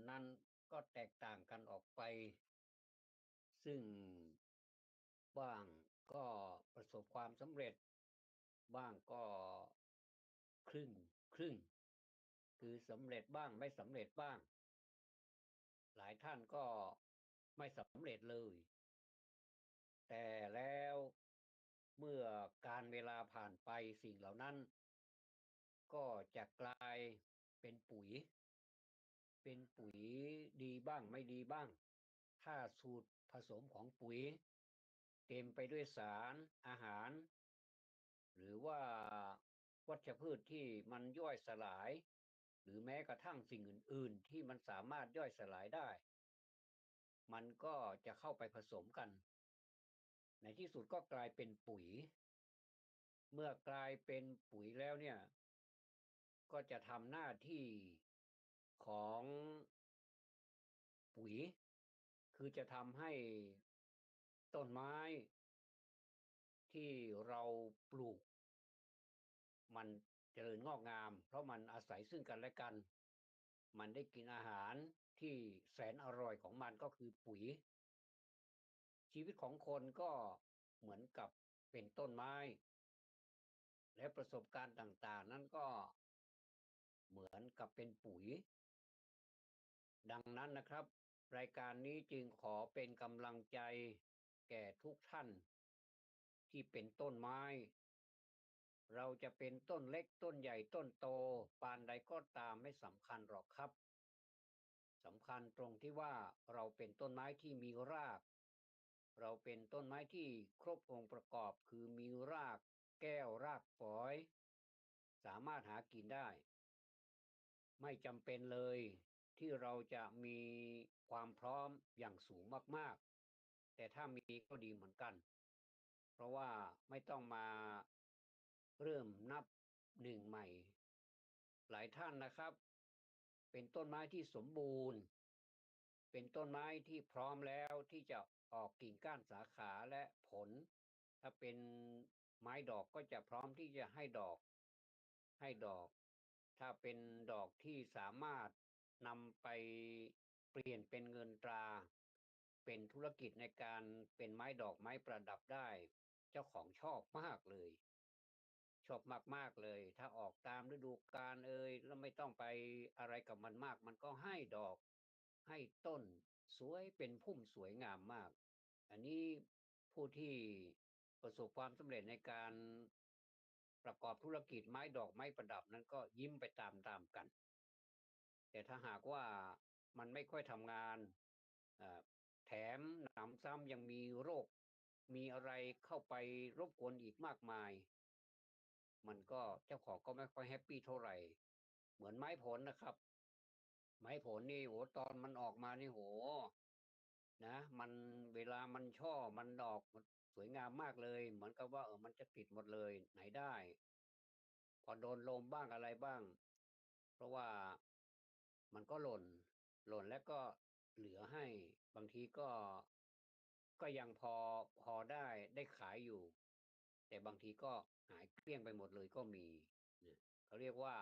นั้นก็แตกต่างกันออกไปซึ่งบ้างก็ประสบความสำเร็จบ้างก็ครึ่งครึ่งคือสำเร็จบ้างไม่สำเร็จบ้างหลายท่านก็ไม่สำเร็จเลยแต่แล้วเมื่อการเวลาผ่านไปสิ่งเหล่านั้นก็จะกลายเป็นปุ๋ยดีบ้างไม่ดีบ้างถ้าสูตรผสมของปุ๋ยเต็มไปด้วยสารอาหารหรือว่าวัชพืชที่มันย่อยสลายหรือแม้กระทั่งสิ่งอื่นๆที่มันสามารถย่อยสลายได้มันก็จะเข้าไปผสมกันในที่สุดก็กลายเป็นปุ๋ยเมื่อกลายเป็นปุ๋ยแล้วเนี่ยก็จะทำหน้าที่ของปุ๋ยคือจะทำให้ต้นไม้ที่เราปลูกมันเจริญงอกงามเพราะมันอาศัยซึ่งกันและกันมันได้กินอาหารที่แสนอร่อยของมันก็คือปุ๋ยชีวิตของคนก็เหมือนกับเป็นต้นไม้และประสบการณ์ต่างๆนั้นก็เหมือนกับเป็นปุ๋ยดังนั้นนะครับรายการนี้จึงขอเป็นกำลังใจแก่ทุกท่านที่เป็นต้นไม้เราจะเป็นต้นเล็กต้นใหญ่ต้นโตปานใดก็ตามไม่สำคัญหรอกครับสำคัญตรงที่ว่าเราเป็นต้นไม้ที่มีรากเราเป็นต้นไม้ที่ครบองค์ประกอบคือมีรากแก้วรากฝอยสามารถหากินได้ไม่จำเป็นเลยที่เราจะมีความพร้อมอย่างสูงมากๆแต่ถ้ามีก็ดีเหมือนกันเพราะว่าไม่ต้องมาเริ่มนับหนึ่งใหม่หลายท่านนะครับเป็นต้นไม้ที่สมบูรณ์เป็นต้นไม้ที่พร้อมแล้วที่จะออกกิ่งก้านสาขาและผลถ้าเป็นไม้ดอกก็จะพร้อมที่จะให้ดอกถ้าเป็นดอกที่สามารถนำไปเปลี่ยนเป็นเงินตราเป็นธุรกิจในการเป็นไม้ดอกไม้ประดับได้เจ้าของชอบมากเลยชอบมากๆเลยถ้าออกตามฤดูกาลแล้วไม่ต้องไปอะไรกับมันมากมันก็ให้ดอกให้ต้นสวยเป็นพุ่มสวยงามมากอันนี้ผู้ที่ประสบความสำเร็จในการประกอบธุรกิจไม้ดอกไม้ประดับนั้นก็ยิ้มไปตามกันแต่ถ้าหากว่ามันไม่ค่อยทำงานแถมหนำซ้ำยังมีโรคมีอะไรเข้าไปรบกวนอีกมากมายมันก็เจ้าของก็ไม่ค่อยแฮปปี้เท่าไหร่เหมือนไม้ผลนะครับไม้ผลนี่โหตอนมันออกมานี่โหนะมันเวลามันช่อมันดอกมันสวยงามมากเลยเหมือนกับว่ามันจะติดหมดเลยไหนได้พอโดนลมบ้างอะไรบ้างเพราะว่ามันก็หล่นแล้วก็เหลือให้บางทีก็ยังพอได้ขายอยู่แต่บางทีก็หายเกลี้ยงไปหมดเลยก็มีเนี่ยเขาเรียกว่า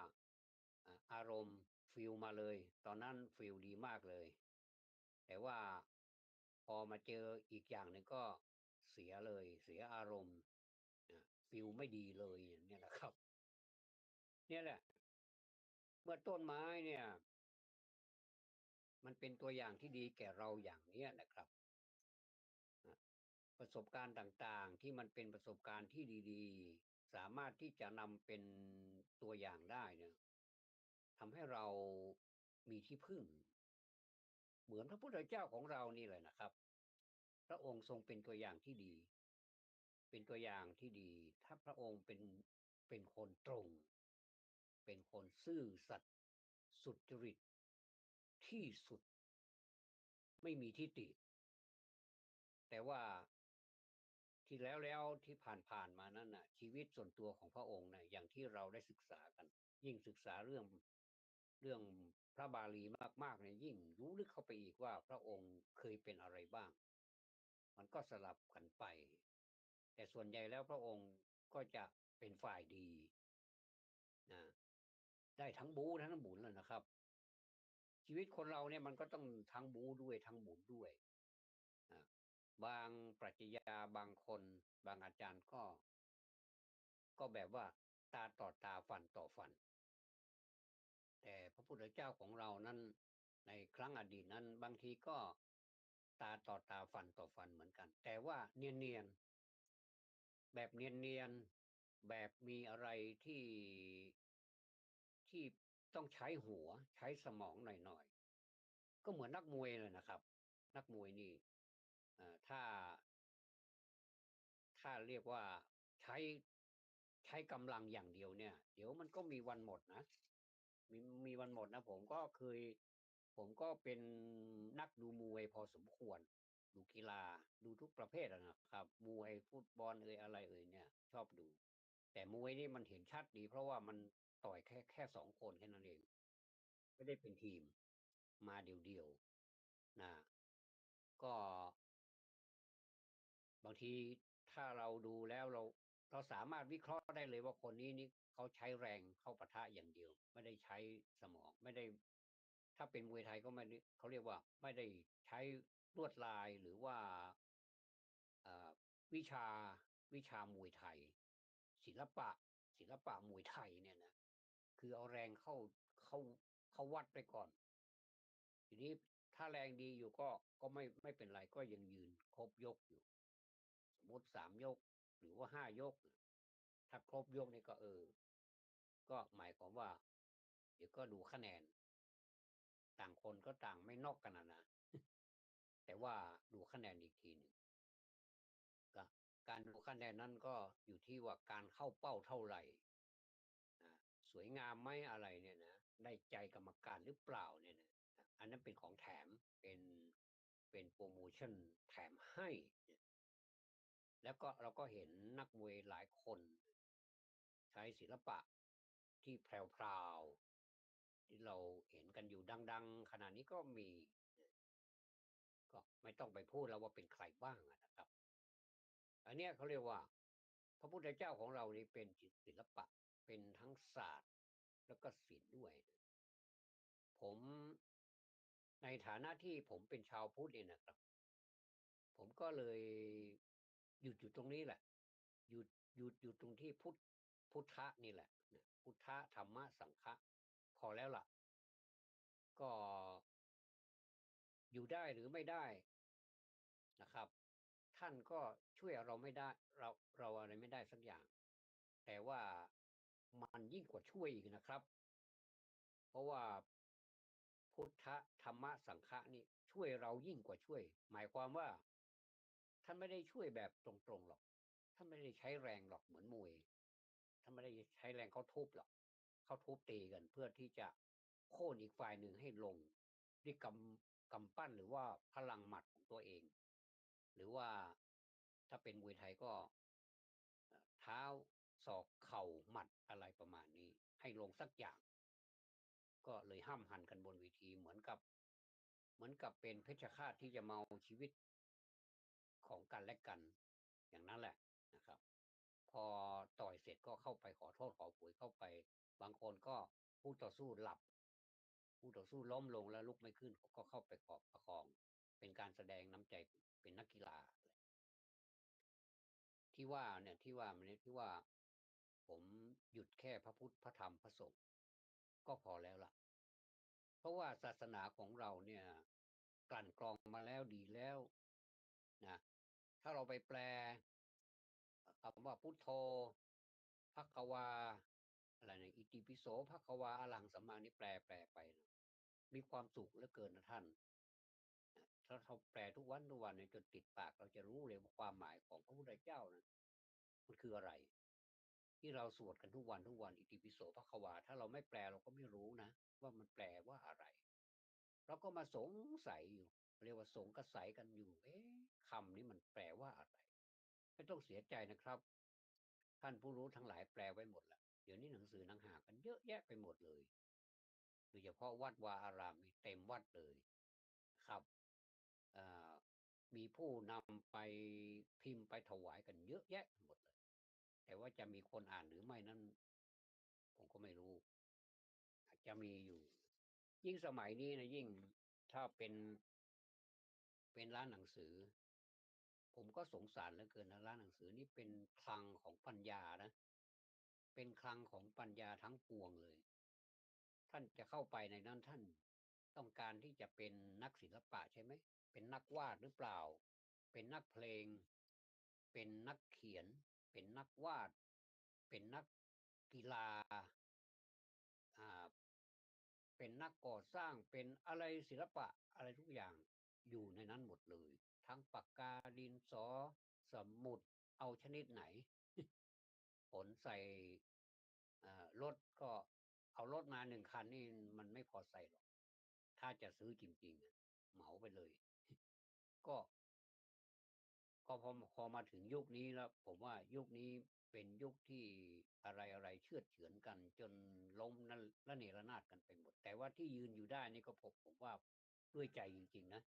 อารมณ์ฟิลมาเลยตอนนั้นฟิลดีมากเลยแต่ว่าพอมาเจออีกอย่างหนึ่งก็เสียเลยเสียอารมณ์ฟิลไม่ดีเลยเนี่ยแหละครับเนี่ยแหละเมื่อต้นไม้เนี่ยมันเป็นตัวอย่างที่ดีแก่เราอย่างเนี้ยนะครับประสบการณ์ต่างๆที่มันเป็นประสบการณ์ที่ดีๆสามารถที่จะนำเป็นตัวอย่างได้เนี่ยทำให้เรามีที่พึ่งเหมือนพระพุทธเจ้าของเรานี่แหละนะครับพระองค์ทรงเป็นตัวอย่างที่ดีเป็นตัวอย่างที่ดีถ้าพระองค์เป็นคนตรงเป็นคนซื่อสัตย์สุจริตที่สุดไม่มีที่ติแต่ว่าที่แล้วที่ผ่านมานั้นน่ะชีวิตส่วนตัวของพระองค์น่ะอย่างที่เราได้ศึกษากันยิ่งศึกษาเรื่องพระบาลีมากๆเนี่ยยิ่งรู้ลึกเข้าไปอีกว่าพระองค์เคยเป็นอะไรบ้างมันก็สลับกันไปแต่ส่วนใหญ่แล้วพระองค์ก็จะเป็นฝ่ายดีนะได้ทั้งบู๊ทั้งบุญแล้วนะครับ ชีวิตคนเราเนี่ยมันก็ต้องทั้งบู๊ด้วยทั้งหมุนด้วยอ่าบางปรัชญาบางคนบางอาจารย์ก็แบบว่าตาต่อตาฟันต่อฟันแต่พระพุทธเจ้าของเรานั้นในครั้งอดีตนั้นบางทีก็ตาต่อตาฟันต่อฟันเหมือนกันแต่ว่าเนียนๆแบบเนียนๆแบบมีอะไรที่ต้องใช้หัวใช้สมองหน่อยๆก็เหมือนนักมวยเลยนะครับนักมวยนี่ถ้าเรียกว่าใช้ใช้กำลังอย่างเดียวเนี่ยเดี๋ยวมันก็มีวันหมดนะมีมีวันหมดนะผมก็เป็นนักดูมวยพอสมควรดูกีฬาดูทุกประเภทนะครับมวยฟุตบอลอะไรเนี่ยชอบดูแต่มวยนี่มันเห็นชัดดีเพราะว่ามันต่อยแค่2 คนแค่นั้นเองไม่ได้เป็นทีมมาเดียวๆนะก็ บางทีถ้าเราดูแล้วเราสามารถวิเคราะห์ได้เลยว่าคนนี้นี่เขาใช้แรงเข้าปะทะอย่างเดียวไม่ได้ใช้สมองไม่ได้ถ้าเป็นมวยไทยก็ไม่ได้เขาเรียกว่าไม่ได้ใช้ลวดลายหรือว่าเอ่อวิชาวิชามวยไทยศิลปะศิลปะมวยไทยเนี่ยนะคือเอาแรงเข้าเข้าวัดไปก่อนทีนี้ถ้าแรงดีอยู่ก็ไม่เป็นไรก็ยังยืนครบยกอยู่ สมมติ3 ยกหรือว่า5 ยกถ้าครบยกนี่ก็ก็หมายความว่าเดี๋ยวก็ดูคะแนนต่างคนก็ต่างไม่นอกกันนะแต่ว่าดูคะแนนอีกทีหนึ่งก็การดูคะแนนนั้นก็อยู่ที่ว่าการเข้าเป้าเท่าไหร่นะสวยงามไหมอะไรเนี่ยนะได้ใจกรรมการหรือเปล่าเนี่ยนะอันนั้นเป็นของแถมเป็นเป็นโปรโมชั่นแถมให้แล้วก็เราก็เห็นนักมวยหลายคนใช้ศิลปะที่แพรวๆที่เราเห็นกันอยู่ดังๆขณะนี้ก็มีก็ไม่ต้องไปพูดแล้วว่าเป็นใครบ้างนะครับอันเนี้ยเขาเรียกว่าพระพุทธเจ้าของเรานี่เป็นศิลปะเป็นทั้งศาสตร์แล้วก็ศิลป์ด้วยผมในฐานะที่ผมเป็นชาวพุทธเนี่ยนะครับผมก็เลยหยุดอยู่ตรงนี้แหละหยุดหยุดตรงที่พุทธะนี่แหละพุทธะธรรมะสังฆะพอแล้วล่ะก็อยู่ได้หรือไม่ได้นะครับท่านก็ช่วยเราไม่ได้เราอะไรไม่ได้สักอย่างแต่ว่ามันยิ่งกว่าช่วยอีกนะครับเพราะว่าพุทธธรรมะสังฆะนี่ช่วยเรายิ่งกว่าช่วยหมายความว่าท่านไม่ได้ช่วยแบบตรงๆหรอกท่านไม่ได้ใช้แรงหรอกเหมือนมวยท่านไม่ได้ใช้แรงเขาทุบหรอกเขาทุบตีกันเพื่อที่จะโค่นอีกฝ่ายหนึ่งให้ลงด้วยกำปั้นหรือว่าพลังหมัดของตัวเองหรือว่าถ้าเป็นมวยไทยก็เท้าศอกเข่าหมัดอะไรประมาณนี้ให้ลงสักอย่างก็เลยห้ามหันกันบนเวทีเหมือนกับเป็นเพชฌฆาตที่จะเมาชีวิตของกันและกันอย่างนั้นแหละนะครับพอต่อยเสร็จก็เข้าไปขอโทษขอโพยเข้าไปบางคนก็ผู้ต่อสู้หลับผู้ต่อสู้ล้มลงแล้วลุกไม่ขึ้นก็เข้าไปขอบประคองเป็นการแสดงน้ำใจเป็นนักกีฬาที่ว่าเนี่ยที่ว่ามันเนี่ยที่ว่าผมหยุดแค่พระพุทธพระธรรมพระสงฆ์ก็พอแล้วล่ะเพราะว่าศาสนาของเราเนี่ยกลั่นกรองมาแล้วดีแล้วนะถ้าเราไปแปลคำว่าพุทโธภควาอะไรเนี่ยอิติปิโสภควาอรหังสัมมานี่แปลไปนะมีความสุขเหลือเกินนะท่านถ้าเราแปลทุกวันเนี่ยจนติดปากเราจะรู้เลยว่าความหมายของพระพุทธเจ้านะมันคืออะไร ที่เราสวดกันทุกวันอิติปิโสภควาถ้าเราไม่แปลเราก็ไม่รู้นะว่ามันแปลว่าอะไรเราก็มาสงสัยอยู่เรียกว่าสงสัยกันอยู่คำนี้มันแปลว่าอะไรไม่ต้องเสียใจนะครับท่านผู้รู้ทั้งหลายแปลไว้หมดแล้วเดี๋ยวนี้หนังสือหนังหากันเยอะแยะไปหมดเลยโดยเฉพาะวัดวาอารามมีเต็มวัดเลยครับอ่ามีผู้นำไปพิมพ์ไปถวายกันเยอะแยะหมดเลยแต่ว่าจะมีคนอ่านหรือไม่นั้นผมก็ไม่รู้อาจจะมีอยู่ ยิ่งสมัยนี้นะยิ่งถ้าเป็นร้านหนังสือผมก็สงสารเหลือเกินนะร้านหนังสือนี่เป็นคลังของปัญญานะเป็นคลังของปัญญาทั้งปวงเลยท่านจะเข้าไปในนั้นท่านต้องการที่จะเป็นนักศิลปะใช่ไหมเป็นนักวาดหรือเปล่าเป็นนักเพลงเป็นนักเขียนเป็นนักวาดเป็นนักกีฬาอ่า เป็นนักก่อสร้างเป็นอะไรศิลปะอะไรทุกอย่างอยู่ในนั้นหมดเลยทั้งปากกาดินสอสมุดเอาชนิดไหนผลใส่รถก็เอารถมา1 คันนี่มันไม่พอใส่หรอกถ้าจะซื้อจริงๆเหมาไปเลยก็พอมาถึงยุคนี้แล้วผมว่ายุคนี้เป็นยุคที่อะไรอะไรเชือดเฉือนกันจนล้มนั่นระเนระนาดกันไปหมดแต่ว่าที่ยืนอยู่ได้นี่ก็ผมว่าด้วยใจจริงๆนะ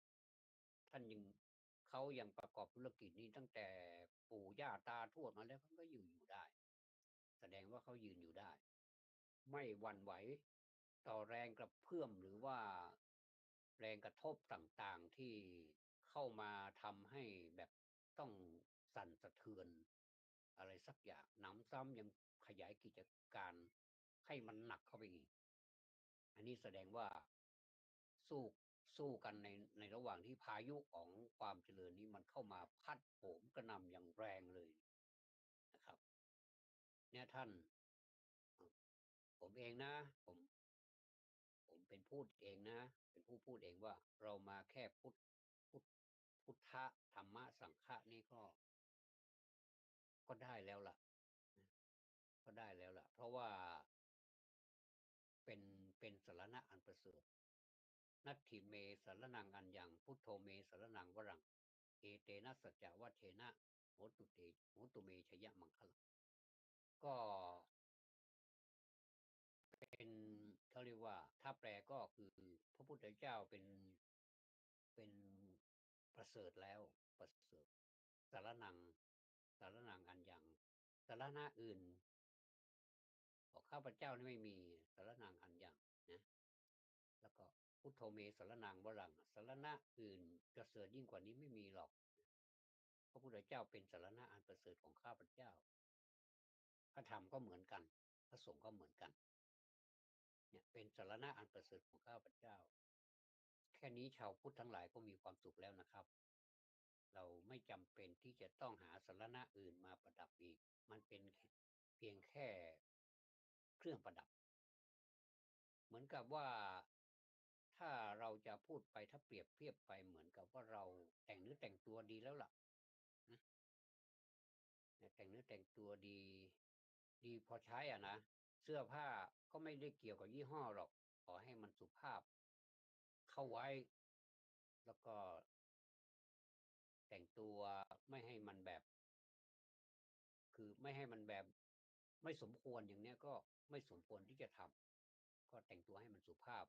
ท่านยังเขายังประกอบธุรกิจนี้ตั้งแต่ปู่ย่าตาทวดมาแล้วเขาก็อยู่ได้แสดงว่าเขายืนอยู่ได้ไม่หวั่นไหวต่อแรงกระเพื่อมหรือว่าแรงกระทบต่างๆที่เข้ามาทำให้แบบต้องสั่นสะเทือนอะไรสักอย่างหนำซ้ำยังขยายกิจการให้มันหนักเข้าไปอีกอันนี้แสดงว่าสู้สู้กันในระหว่างที่พายุของความเจริญนี้มันเข้ามาพัดโหมกระหน่ำอย่างแรงเลยนะครับเนี่ยท่านผมเองนะผมผมเป็นพูดเองนะเป็นผู้พูดเองว่าเรามาแค่พุทพุทธะธรรมะสังฆะนี่ก็ได้แล้วล่ะก็ได้แล้วล่ะเพราะว่าเป็นเป็นสรณะอันประเสริฐนัตถิเมสรนังอันยังพุทโธเมสรนังวรังเอเตนะสัจจวัชเชนะโหตุเตโหตุเมชยมังคลังก็เป็นเขาเรียกว่าถ้าแปลก็คือพระพุทธเจ้าเป็นประเสริฐแล้วประเสริฐสารนังสารนังอันยังสารณะอื่นของข้าพเจ้านี่ไม่มีสารนังอันยังนะแล้วก็พุทโธเมสารนังวรังสารณะอื่นประเสริฐยิ่งกว่านี้ไม่มีหรอกพระพุทธเจ้าเป็นสารณะอันประเสริฐของข้าพเจ้าพระธรรมก็เหมือนกันพระสงฆ์ก็เหมือนกันเนี่ยเป็นสารณะอันประเสริฐของข้าพเจ้าแค่นี้ชาวพุทธทั้งหลายก็มีความสุขแล้วนะครับเราไม่จำเป็นที่จะต้องหาสารณะอื่นมาประดับอีกมันเป็นเพียงแค่เครื่องประดับเหมือนกับว่าถ้าเราจะพูดไปถ้าเปรียบเทียบไปเหมือนกับว่าเราแต่งเนื้อแต่งตัวดีแล้วล่ะนะแต่งเนื้อแต่งตัวดีดีพอใช้อ่ะนะเสื้อผ้าก็ไม่ได้เกี่ยวกับยี่ห้อหรอกขอให้มันสุภาพเข้าไว้แล้วก็แต่งตัวไม่ให้มันแบบคือไม่ให้มันแบบไม่สมควรอย่างเนี้ยก็ไม่สมควรที่จะทำก็แต่งตัวให้มันสุภาพ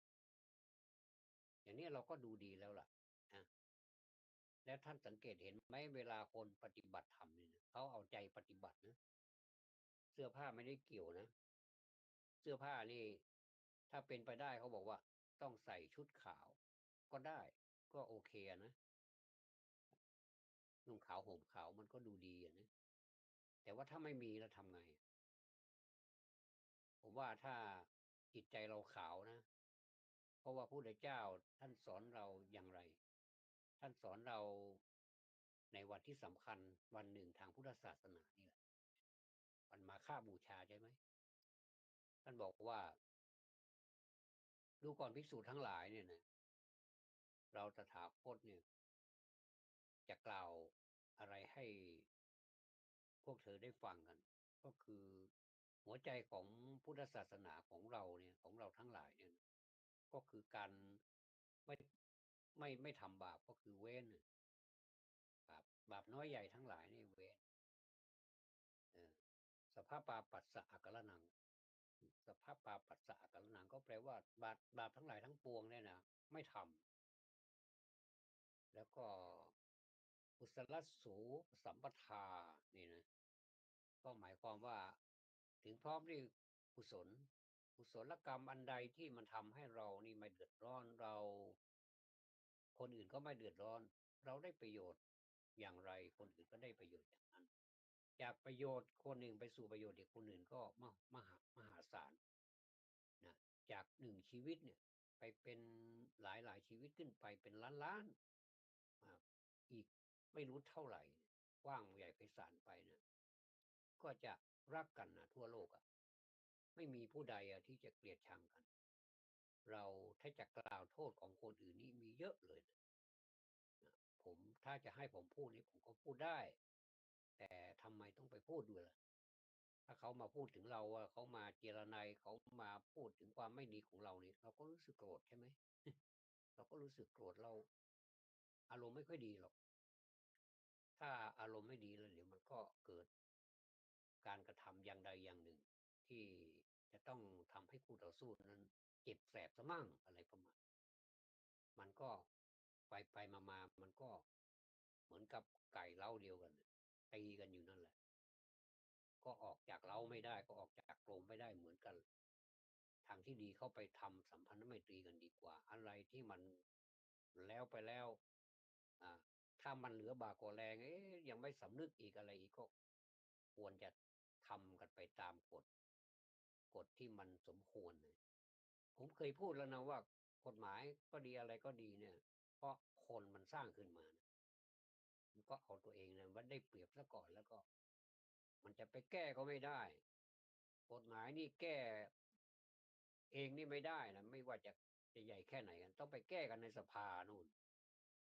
อย่างนี้เราก็ดูดีแล้วล่ะนะแล้วท่านสังเกตเห็นไหมเวลาคนปฏิบัติธรรมเนี่ยนะเขาเอาใจปฏิบัตินะเสื้อผ้าไม่ได้เกี่ยวนะเสื้อผ้านี่ถ้าเป็นไปได้เขาบอกว่าต้องใส่ชุดขาวก็ได้ก็โอเคนะนุ่งขาวห่มขาวมันก็ดูดีนะแต่ว่าถ้าไม่มีแล้วทำไงผมว่าถ้าจิตใจเราขาวนะเพราะว่าพระพุทธเจ้าท่านสอนเราอย่างไรท่านสอนเราในวันที่สำคัญวันหนึ่งทางพุทธศาสนานี่แหละวันมาฆบูชาใช่ไหมท่านบอกว่าดูก่อนภิกษุทั้งหลายเนี่ยนะเราตถาคตเนี่ยจะกล่าวอะไรให้พวกเธอได้ฟังกันก็คือหัวใจของพุทธศาสนาของเราเนี่ยของเราทั้งหลายเนี่ยก็คือการไม่ไม่ทำบาปก็คือเว้นบาปน้อยใหญ่ทั้งหลายนี่เว้นเออสภาพปาปัสสะอักขละนังสภาพปาปัสสะอักขละนังก็แปลว่าบาปทั้งหลายทั้งปวงเนี่ยนะไม่ทำแล้วก็กุศลสูสัมปทานี่นะก็หมายความว่าถึงพร้อมด้วยกุศล กุศลกรรมอันใดที่มันทำให้เรานี่ไม่เดือดร้อนเราคนอื่นก็ไม่เดือดร้อนเราได้ประโยชน์อย่างไรคนอื่นก็ได้ประโยชน์อย่างนั้นจากประโยชน์คนหนึ่งไปสู่ประโยชน์อีกคนอื่นก็มหาศาลนะจากหนึ่งชีวิตเนี่ยไปเป็นหลายชีวิตขึ้นไปเป็นล้านอีกไม่รู้เท่าไหร่กว้างใหญ่ไพศาลไปนะก็จะรักกันนะทั่วโลกไม่มีผู้ใดที่จะเกลียดชังกันเราถ้าจะกล่าวโทษของคนอื่นนี่มีเยอะเลยนะผมถ้าจะให้ผมพูดนี่ผมก็พูดได้แต่ทำไมต้องไปพูดด้วยล่ะถ้าเขามาพูดถึงเราว่าเขามาเจรนัยเขามาพูดถึงความไม่ดีของเรานี่เราก็รู้สึกโกรธใช่ไหมเราก็รู้สึกโกรธเราอารมณ์ไม่ค่อยดีหรอกถ้าอารมณ์ไม่ดีแล้วเดี๋ยวมันก็เกิดการกระทำอย่างใดอย่างหนึ่งที่จะต้องทำให้คู่ต่อสู้นั้นเจ็บแสบซะมั่งอะไรประมาณมันก็ไปมามันก็เหมือนกับไก่เล้าเดียวกันตีกันอยู่นั่นแหละก็ออกจากเล้าไม่ได้ก็ออกจากกรงไม่ได้เหมือนกันทางที่ดีเข้าไปทำสัมพันธไมตรีกันดีกว่าอะไรที่มันแล้วไปแล้วถ้ามันเหลือบากกว่าแรงยังไม่สำนึกอีกอะไรอีกก็ควรจะทำกันไปตามกฎที่มันสมควรเลยผมเคยพูดแล้วนะว่ากฎหมายก็ดีอะไรก็ดีเนี่ยเพราะคนมันสร้างขึ้นมานะมันก็เอาตัวเองเนี่ยมันได้เปรียบซะก่อนแล้วก็มันจะไปแก้ก็ไม่ได้กฎหมายนี่แก้เองนี่ไม่ได้นะไม่ว่าจะใหญ่แค่ไหนกันต้องไปแก้กันในสภานู่น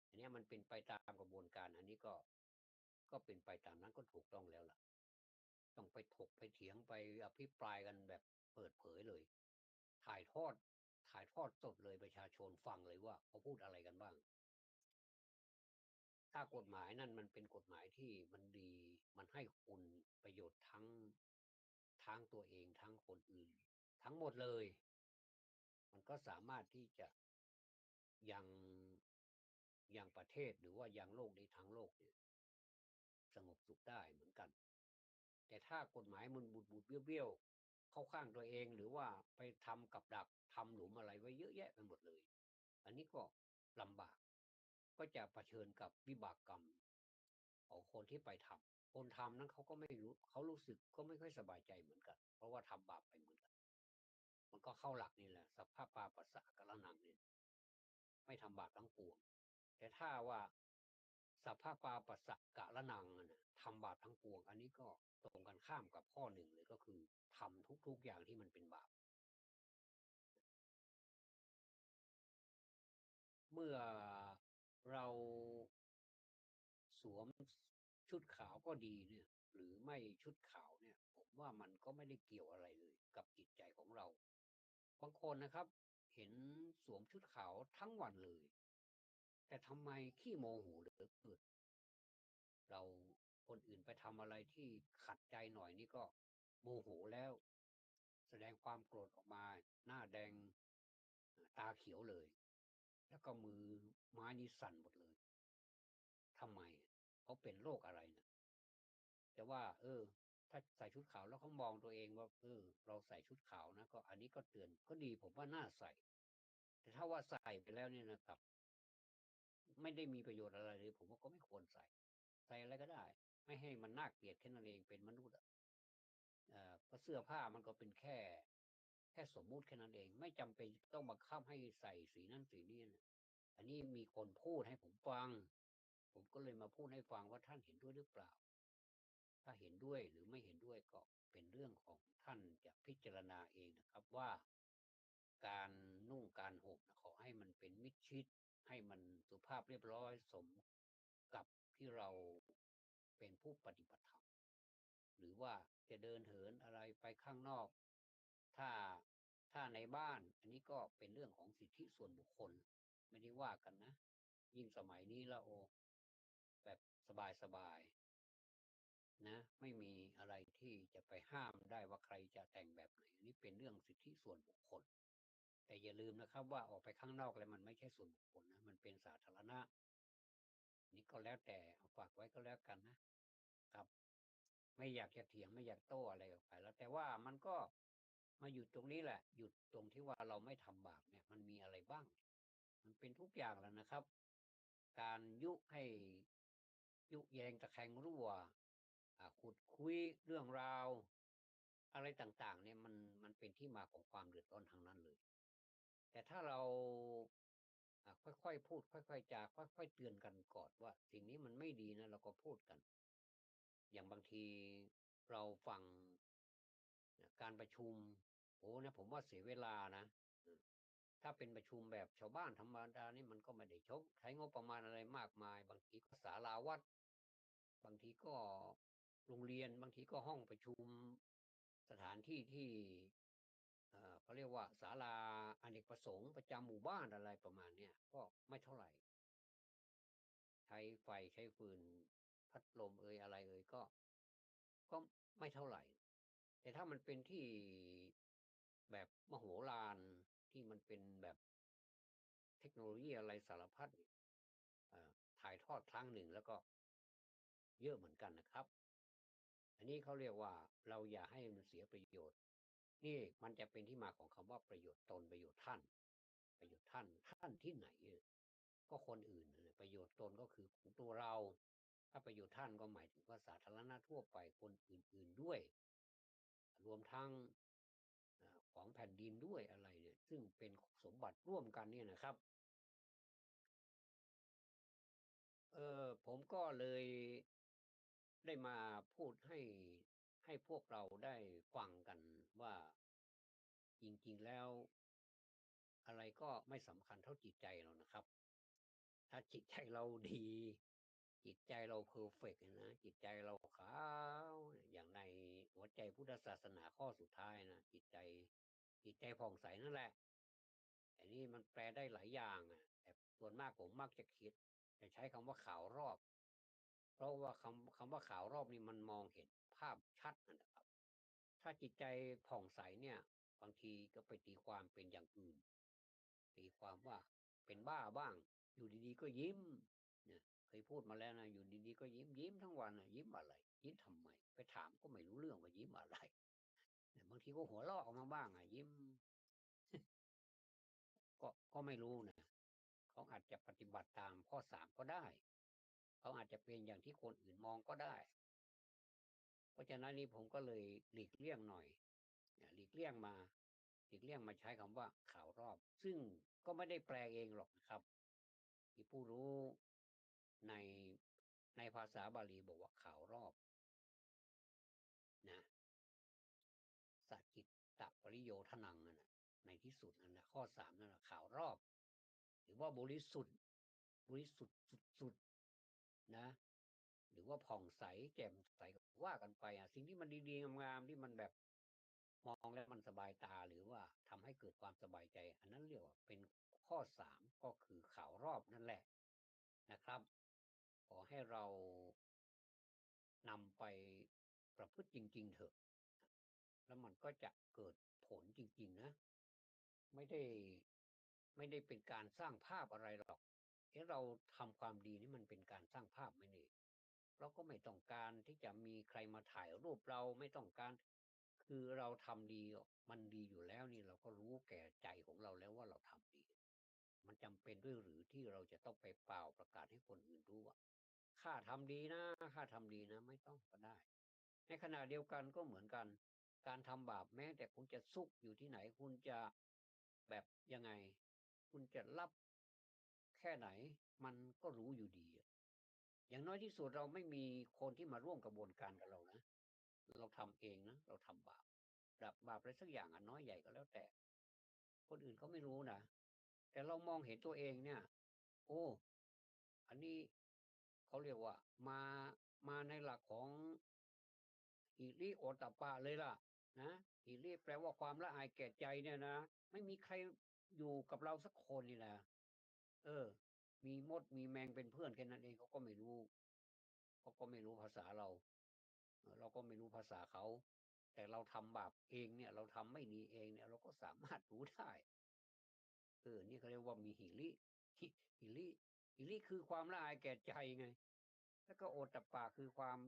อันนี้มันเป็นไปตามกระบวนการอันนี้ก็เป็นไปตามนั้นก็ถูกต้องแล้วล่ะต้องไปถกไปเถียงไปอภิปรายกันแบบเปิดเผยเลยถ่ายทอดถ่ายทอดสดเลยประชาชนฟังเลยว่าเขาพูดอะไรกันบ้างถ้ากฎหมายนั่นมันเป็นกฎหมายที่มันดีมันให้คุณประโยชน์ทั้งตัวเองทั้งคนอื่นทั้งหมดเลยมันก็สามารถที่จะยังยังประเทศหรือว่ายังโลกในทั้งโลกเนี่ยสงบสุขได้เหมือนกันแต่ถ้ากฎหมายมันบูดเบี้ยวเข้าข้างตัวเองหรือว่าไปทำกับดักทำหลุมอะไรไว้เยอะแยะไปหมดเลยอันนี้ก็ลำบากก็จะเผชิญกับวิบากกรรมของคนที่ไปทำคนทำนั้นเขาก็ไม่รู้เขารู้สึกก็ไม่ค่อยสบายใจเหมือนกันเพราะว่าทำบาปไปเหมือนกันมันก็เข้าหลักนี่แหละสัพพะปาปัสสะกะละนังเนี่ยไม่ทำบาปทั้งปวงแต่ถ้าว่าสัพพะปาปัสสะกะละนังทำบาปทั้งปวงอันนี้ก็ตรงกันข้ามกับข้อหนึ่งเลยก็คือทำทุกอย่างที่มันเป็นบาปเมื่อเราสวมชุดขาวก็ดีเนี่ยหรือไม่ชุดขาวเนี่ยผมว่ามันก็ไม่ได้เกี่ยวอะไรเลยกับจิตใจของเราบางคนนะครับเห็นสวมชุดขาวทั้งวันเลยแต่ทำไมขี้โมโหเหลือเกินเราคนอื่นไปทำอะไรที่ขัดใจหน่อยนี่ก็โมโหแล้วแสดงความโกรธออกมาหน้าแดงตาเขียวเลยแล้วก็มือไม้นี่สั่นหมดเลยทำไมเขาเป็นโรคอะไรนะแต่ว่าถ้าใส่ชุดขาวแล้วเขามองตัวเองว่าเราใส่ชุดขาวนะก็อันนี้ก็เตือนก็ดีผมว่าน่าใส่แต่ถ้าว่าใส่ไปแล้วเนี่ยนะครับไม่ได้มีประโยชน์อะไรเลยผมว่าก็ไม่ควรใส่อะไรก็ได้ไม่ให้มันน่าเกลียดแค่นั้นเองเป็นมนุษย์ก็เสื้อผ้ามันก็เป็นแค่สมมุติแค่นั้นเองไม่จำเป็นต้องบังคับให้ใส่สีนั้นสีนี้นะอันนี้มีคนพูดให้ผมฟังผมก็เลยมาพูดให้ฟังว่าท่านเห็นด้วยหรือเปล่าถ้าเห็นด้วยหรือไม่เห็นด้วยก็เป็นเรื่องของท่านจะพิจารณาเองนะครับว่าการนุ่งการห่มขอให้มันเป็นมิดชิดให้มันสุภาพเรียบร้อยสมกับที่เราเป็นผู้ปฏิบัติธรรมหรือว่าจะเดินเหินอะไรไปข้างนอกถ้าถ้าในบ้านอันนี้ก็เป็นเรื่องของสิทธิส่วนบุคคลไม่ได้ว่ากันนะยิ่งสมัยนี้ละโอแบบสบายนะไม่มีอะไรที่จะไปห้ามได้ว่าใครจะแต่งแบบไหนอันนี้เป็นเรื่องสิทธิส่วนบุคคลแต่อย่าลืมนะครับว่าออกไปข้างนอกแล้วมันไม่ใช่ส่วนบุคคลนะมันเป็นสาธารณะนี่ก็แล้วแต่เอาฝากไว้ก็แล้วกันนะครับไม่อยากจะเถียงไม่อยากโต้อะไรออกไปแล้วแต่ว่ามันก็ มาหยุดตรงนี้แหละหยุดตรงที่ว่าเราไม่ทำบาปเนี่ยมันมีอะไรบ้างมันเป็นทุกอย่างแล้วนะครับ การยุให้ยุแยงตะแคงรั่วขุดคุยเรื่องราวอะไรต่างๆเนี่ยมันเป็นที่มาของความเดือดร้อนทางนั้นเลยแต่ถ้าเราค่อยๆพูดค่อยๆจาค่อยๆเตือนกันก่อนว่าสิ่งนี้มันไม่ดีนะเราก็พูดกันอย่างบางทีเราฟังการประชุมโอ้นะผมว่าเสียเวลานะถ้าเป็นประชุมแบบชาวบ้านธรรมดานี่มันก็ไม่ได้ใช้งบประมาณอะไรมากมายบางทีก็ศาลาวัดบางทีก็โรงเรียนบางทีก็ห้องประชุมสถานที่ที่เขาเรียกว่าศาลาอเนกประสงค์ประจำหมู่บ้านอะไรประมาณเนี้ยก็ไม่เท่าไหร่ใช้ไฟใช้ฟืนพัดลมเอ่ยอะไรเอ่ยก็ไม่เท่าไหร่แต่ถ้ามันเป็นที่แบบมโหฬารที่มันเป็นแบบเทคโนโลยีอะไรสารพัดเนี่ยถ่ายทอดครั้งหนึ่งแล้วก็เยอะเหมือนกันนะครับอันนี้เขาเรียกว่าเราอย่าให้มันเสียประโยชน์นี่มันจะเป็นที่มาของคำว่าประโยชน์ตนประโยชน์ท่านประโยชน์ท่านที่ไหนก็คนอื่นประโยชน์ตนก็คือของตัวเราถ้าประโยชน์ท่านก็หมายถึงว่าสาธารณะทั่วไปคนอื่นๆด้วยรวมทั้งของแผ่นดินด้วยอะไรเนี่ยซึ่งเป็นสมบัติร่วมกันเนี่ยนะครับผมก็เลยได้มาพูดให้พวกเราได้ฟังกันว่าจริงๆแล้วอะไรก็ไม่สำคัญเท่าจิตใจเรานะครับถ้าจิตใจเราดีจิตใจเราเพอร์เฟกต์นะจิตใจเราขาวอย่างในหัวใจพุทธศาสนาข้อสุดท้ายนะจิตใจผ่องใสนั่นแหละอันนี้มันแปลได้หลายอย่างแต่ส่วนมากผมมักจะคิดจะใช้คำว่าขาวรอบเพราะว่าคำว่าขาวรอบนี่มันมองเห็นภาพชัดนะครับถ้าจิตใจผ่องใสเนี่ยบางทีก็ไปตีความเป็นอย่างอื่นตีความว่าเป็นบ้าบ้างอยู่ดีๆก็ยิ้มเนี่ยเคยพูดมาแล้วนะอยู่ดีๆก็ยิ้มทั้งวันนะยิ้มอะไรยิ้มทำไมไปถามก็ไม่รู้เรื่องว่ายิ้มอะไรบางทีก็หัวเราะออกมาบ้างยิ้มก็ไม่รู้นะเขาอาจจะปฏิบัติตามข้อ3ก็ได้เขาอาจจะเป็นอย่างที่คนอื่นมองก็ได้เพราะฉะนั้นนี่ผมก็เลยหลีกเลี่ยงหน่อยหลีกเลี่ยงมาใช้คำว่าข่าวรอบซึ่งก็ไม่ได้แปลเองหรอกนะครับที่ผู้รู้ในภาษาบาลีบอกว่าข่าวรอบนะสัจจิตตปริโยทนังนะในที่สุดนะข้อ3นั่นแหละข่าวรอบหรือว่าบริสุทธิ์สุดๆนะหรือว่าผ่องใสแจ่มใสว่ากันไปสิ่งที่มันดีๆงามๆที่มันแบบมองแล้วมันสบายตาหรือว่าทำให้เกิดความสบายใจอันนั้นเรียกว่าเป็นข้อ3ก็คือข่าวรอบนั่นแหละนะครับขอให้เรานำไปประพฤติจริงๆเถอะแล้วมันก็จะเกิดผลจริงๆนะไม่ได้เป็นการสร้างภาพอะไรหรอกเราทำความดีนี่มันเป็นการสร้างภาพไหมนี่เราก็ไม่ต้องการที่จะมีใครมาถ่ายรูปเราไม่ต้องการคือเราทำดีมันดีอยู่แล้วนี่เราก็รู้แก่ใจของเราแล้วว่าเราทำดีมันจำเป็นด้วยหรือที่เราจะต้องไปเป่าประกาศให้คนอื่นรู้ว่าข้าทำดีนะข้าทำดีนะไม่ต้องก็ได้ในขณะเดียวกันก็เหมือนกันการทำบาปแม้แต่คุณจะซุกอยู่ที่ไหนคุณจะแบบยังไงคุณจะรับแค่ไหนมันก็รู้อยู่ดีอย่างน้อยที่สุดเราไม่มีคนที่มาร่วมกระบวนการกับเรานะเราทำเองนะเราทำบาปอะไรสักอย่างน้อยใหญ่ก็แล้วแต่คนอื่นเขาไม่รู้นะแต่เรามองเห็นตัวเองเนี่ยโอ้อันนี้เขาเรียกว่ามาในหลักของอิริโอตตัปปะเลยล่ะนะอิริแปลว่าความละอายแก่ใจเนี่ยนะไม่มีใครอยู่กับเราสักคนนี่นะเออมีมดมีแมงเป็นเพื่อนแค่นั้นเองเขาก็ไม่รู้ภาษาเราเราก็ไม่รู้ภาษาเขาแต่เราทำบาปเองเนี่ยเราทำไม่ดีเองเนี่ยเราก็สามารถรู้ได้นี่เขาเรียกว่ามีหิริหิริคือความละอายแก่ใจไงแล้วก็โอตตัปปะคือความ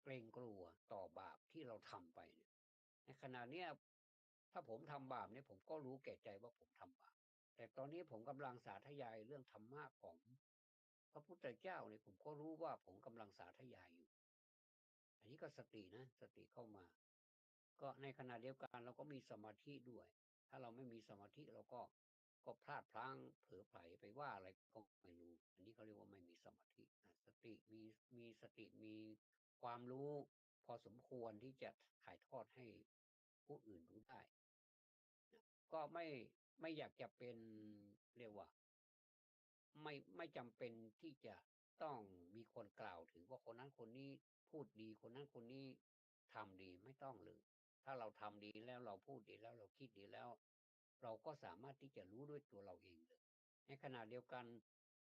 เกรงกลัวต่อบาปที่เราทำไปเนี่ยในขณะเนี้ย ถ้าผมทำบาปเนี่ยผมก็รู้แก่ใจว่าผมทำบาปแต่ตอนนี้ผมกำลังสาธยายเรื่องธรรมะของพระพุทธเจ้าเนี่ยผมก็รู้ว่าผมกำลังสาธยายอยู่อันนี้ก็สตินะสติเข้ามาก็ในขณะเดียวกันเราก็มีสมาธิด้วยถ้าเราไม่มีสมาธิเราก็พลาดพลั้งเผลอไผลไปว่าอะไรก็ไม่รู้อันนี้เขาเรียกว่าไม่มีสมาธิสติมีสติมีความรู้พอสมควรที่จะถ่ายทอดให้ผู้อื่นรู้ได้ก็ไม่อยากจะเป็นเรียกว่าไม่จำเป็นที่จะต้องมีคนกล่าวถึงว่าคนนั้นคนนี้พูดดีคนนั้นคนนี้ทำดีไม่ต้องเลยถ้าเราทำดีแล้วเราพูดดีแล้วเราคิดดีแล้วเราก็สามารถที่จะรู้ด้วยตัวเราเองเลยในขณะเดียวกัน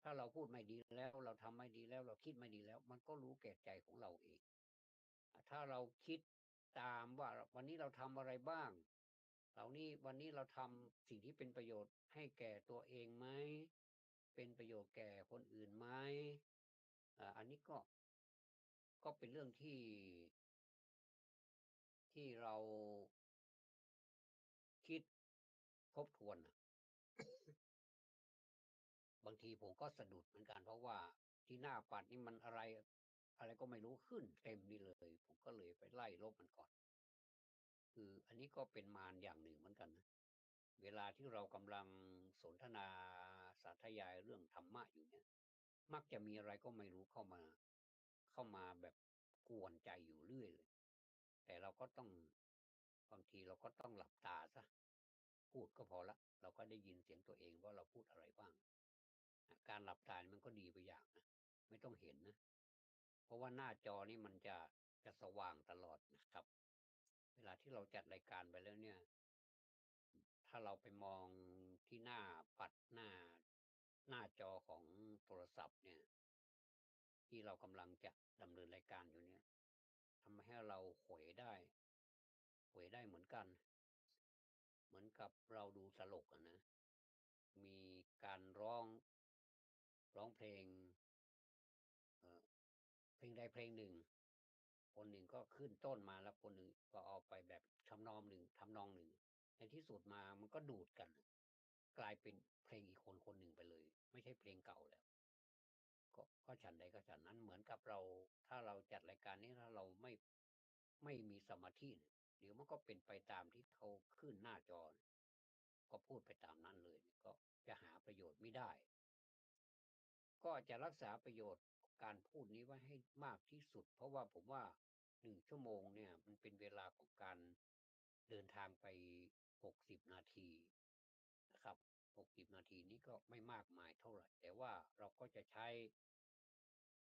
ถ้าเราพูดไม่ดีแล้วเราทำไม่ดีแล้วเราคิดไม่ดีแล้วมันก็รู้แก่ใจของเราเองถ้าเราคิดตามว่าวันนี้เราทำอะไรบ้างวันนี้เราทำสิ่งที่เป็นประโยชน์ให้แก่ตัวเองไหมเป็นประโยชน์แก่คนอื่นไหมอันนี้ก็เป็นเรื่องที่เราคิดทบทวนนะบางทีผมก็สะดุดเหมือนกันเพราะว่าที่หน้าปัดนี่มันอะไรก็ไม่รู้ขึ้นเต็มนี่เลยผมก็เลยไปไล่ลบมันก่อนคืออันนี้ก็เป็นมารอย่างหนึ่งเหมือนกันนะเวลาที่เรากำลังสนทนาสาธยายเรื่องธรรมะอยู่เนี่ยมักจะมีอะไรก็ไม่รู้เข้ามาแบบกวนใจอยู่เรื่อยเลยแต่เราก็ต้องบางทีเราก็ต้องหลับตาซะพูดก็พอละเราก็ได้ยินเสียงตัวเองว่าเราพูดอะไรบ้างการหลับตามันก็ดีไปอย่างนะไม่ต้องเห็นนะเพราะว่าหน้าจอนี่มันจะสว่างตลอดนะครับเวลาที่เราจัดรายการไปแล้วเนี่ยถ้าเราไปมองที่หน้าปัดหน้าจอของโทรศัพท์เนี่ยที่เรากำลังจะดำเนินรายการอยู่เนี่ยทำให้เราเหวได้เหมือนกันเหมือนกับเราดูตลกนะมีการร้องเพลงเอ่อเพลงใดเพลงหนึ่งคนหนึ่งก็ขึ้นต้นมาแล้วคนหนึ่งก็เอาไปแบบทำนองหนึ่งในที่สุดมามันก็ดูดกันกลายเป็นเพลงอีกคนหนึ่งไปเลยไม่ใช่เพลงเก่าแล้วก็ฉันใดก็ฉันนั้นเหมือนกับเราถ้าเราจัดรายการนี้ถ้าเราไม่มีสมาธิเนี่ยเดี๋ยวมันก็เป็นไปตามที่เขาขึ้นหน้าจอก็พูดไปตามนั้นเลยก็จะหาประโยชน์ไม่ได้ก็จะรักษาประโยชน์การพูดนี้ไว้ให้มากที่สุดเพราะว่าผมว่า1 ชั่วโมงเนี่ยมันเป็นเวลาของการเดินทางไป60 นาทีนะครับ60 นาทีนี้ก็ไม่มากมายเท่าไหร่แต่ว่าเราก็จะใช้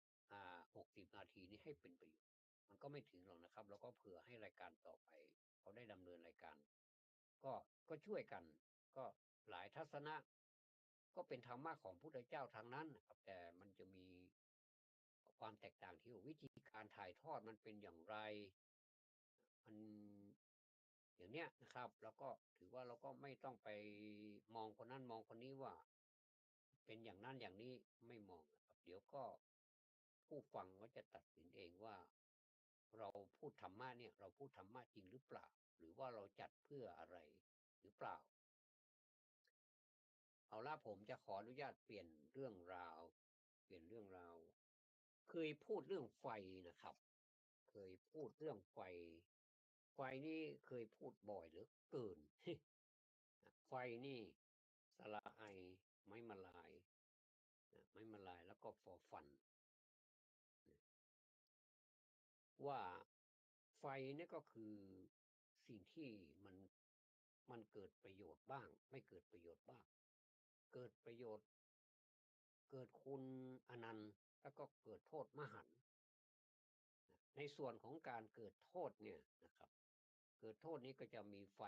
60 นาทีนี้ให้เป็นประโยชน์มันก็ไม่ถึงหรอกนะครับเราก็เผื่อให้รายการต่อไปเขาได้ดำเนินรายการก็ก็ช่วยกันก็หลายทัศนะก็เป็นธรรมะของพุทธเจ้าทางนั้นนะครับแต่มันจะมีความแตกต่างที่วิธีการถ่ายทอดมันเป็นอย่างไรมันอย่างเนี้ยนะครับแล้วก็ถือว่าเราก็ไม่ต้องไปมองคนนั้นมองคนนี้ว่าเป็นอย่างนั้นอย่างนี้ไม่มองนะครับเดี๋ยวก็ผู้ฟังก็จะตัดสินเองว่าเราพูดธรรมะเนี่ยเราพูดธรรมะจริงหรือเปล่าหรือว่าเราจัดเพื่ออะไรหรือเปล่าเอาล่ะผมจะขออนุญาตเปลี่ยนเรื่องราวเคยพูดเรื่องไฟนะครับเคยพูดเรื่องไฟนี่เคยพูดบ่อยเหลือเกินไฟนี่สระไอไม้มลายไม้มลายแล้วก็ฟอฟันว่าไฟนี่ก็คือสิ่งที่มันเกิดประโยชน์บ้างไม่เกิดประโยชน์บ้างเกิดประโยชน์เกิดคุณอนันต์แล้วก็เกิดโทษมหันต์ในส่วนของการเกิดโทษเนี่ยนะครับเกิดโทษนี้ก็จะมีไฟ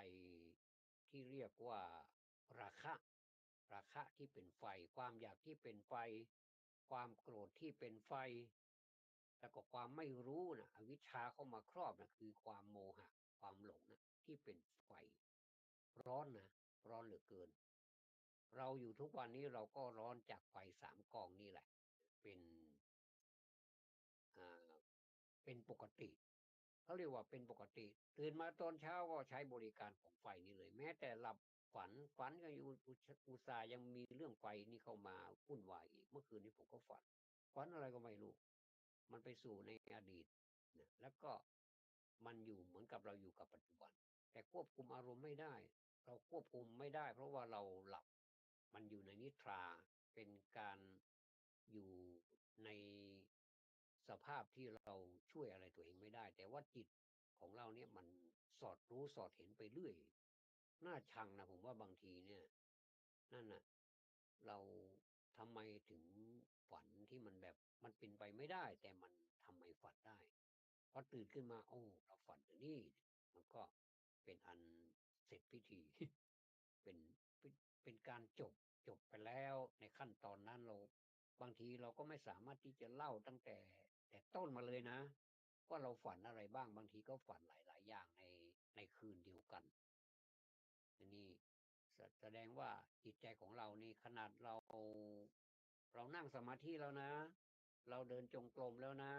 ที่เรียกว่าราคะราคะที่เป็นไฟความอยากที่เป็นไฟความโกรธที่เป็นไฟแล้วก็ความไม่รู้นะอวิชชาเข้ามาครอบนะคือความโมหะความหลงนะที่เป็นไฟร้อนนะร้อนเหลือเกินเราอยู่ทุกวันนี้เราก็ร้อนจากไฟ3 กองนี่แหละเป็นอ่าเป็นปกติ เขาเรียกว่าเป็นปกติตื่นมาตอนเช้าก็ใช้บริการของไฟนี่เลยแม้แต่หลับฝันก็อยู่อุตส่าห์ยังมีเรื่องไฟนี่เข้ามาวุ่นวายอีกเมื่อคืนนี้ผมก็ฝันอะไรก็ไม่รู้มันไปสู่ในอดีตนะแล้วก็มันอยู่เหมือนกับเราอยู่กับปัจจุบันแต่ควบคุมอารมณ์ไม่ได้เราควบคุมไม่ได้เพราะว่าเราหลับมันอยู่ในนิทราเป็นการอยู่ในสภาพที่เราช่วยอะไรตัวเองไม่ได้แต่ว่าจิตของเราเนี่ยมันสอดรู้สอดเห็นไปเรื่อยน่าชังนะผมว่าบางทีเนี่ยนั่นน่ะเราทำไมถึงฝันที่มันแบบมันเป็นไปไม่ได้แต่มันทำไมฝันได้พอตื่นขึ้นมาโอ้เราฝันอย่างนี้มันก็เป็นอันเสร็จพิธี เป็นเป็นการจบไปแล้วในขั้นตอนนั้นเราบางทีเราก็ไม่สามารถที่จะเล่าตั้งแต่ต้นมาเลยนะว่าเราฝันอะไรบ้างบางทีก็ฝันหลายๆอย่างในคืนเดียวกันอันนี้แสดงว่าจิตใจของเรานี่ขนาดเรานั่งสมาธิแล้วนะเราเดินจงกรมแล้วนะ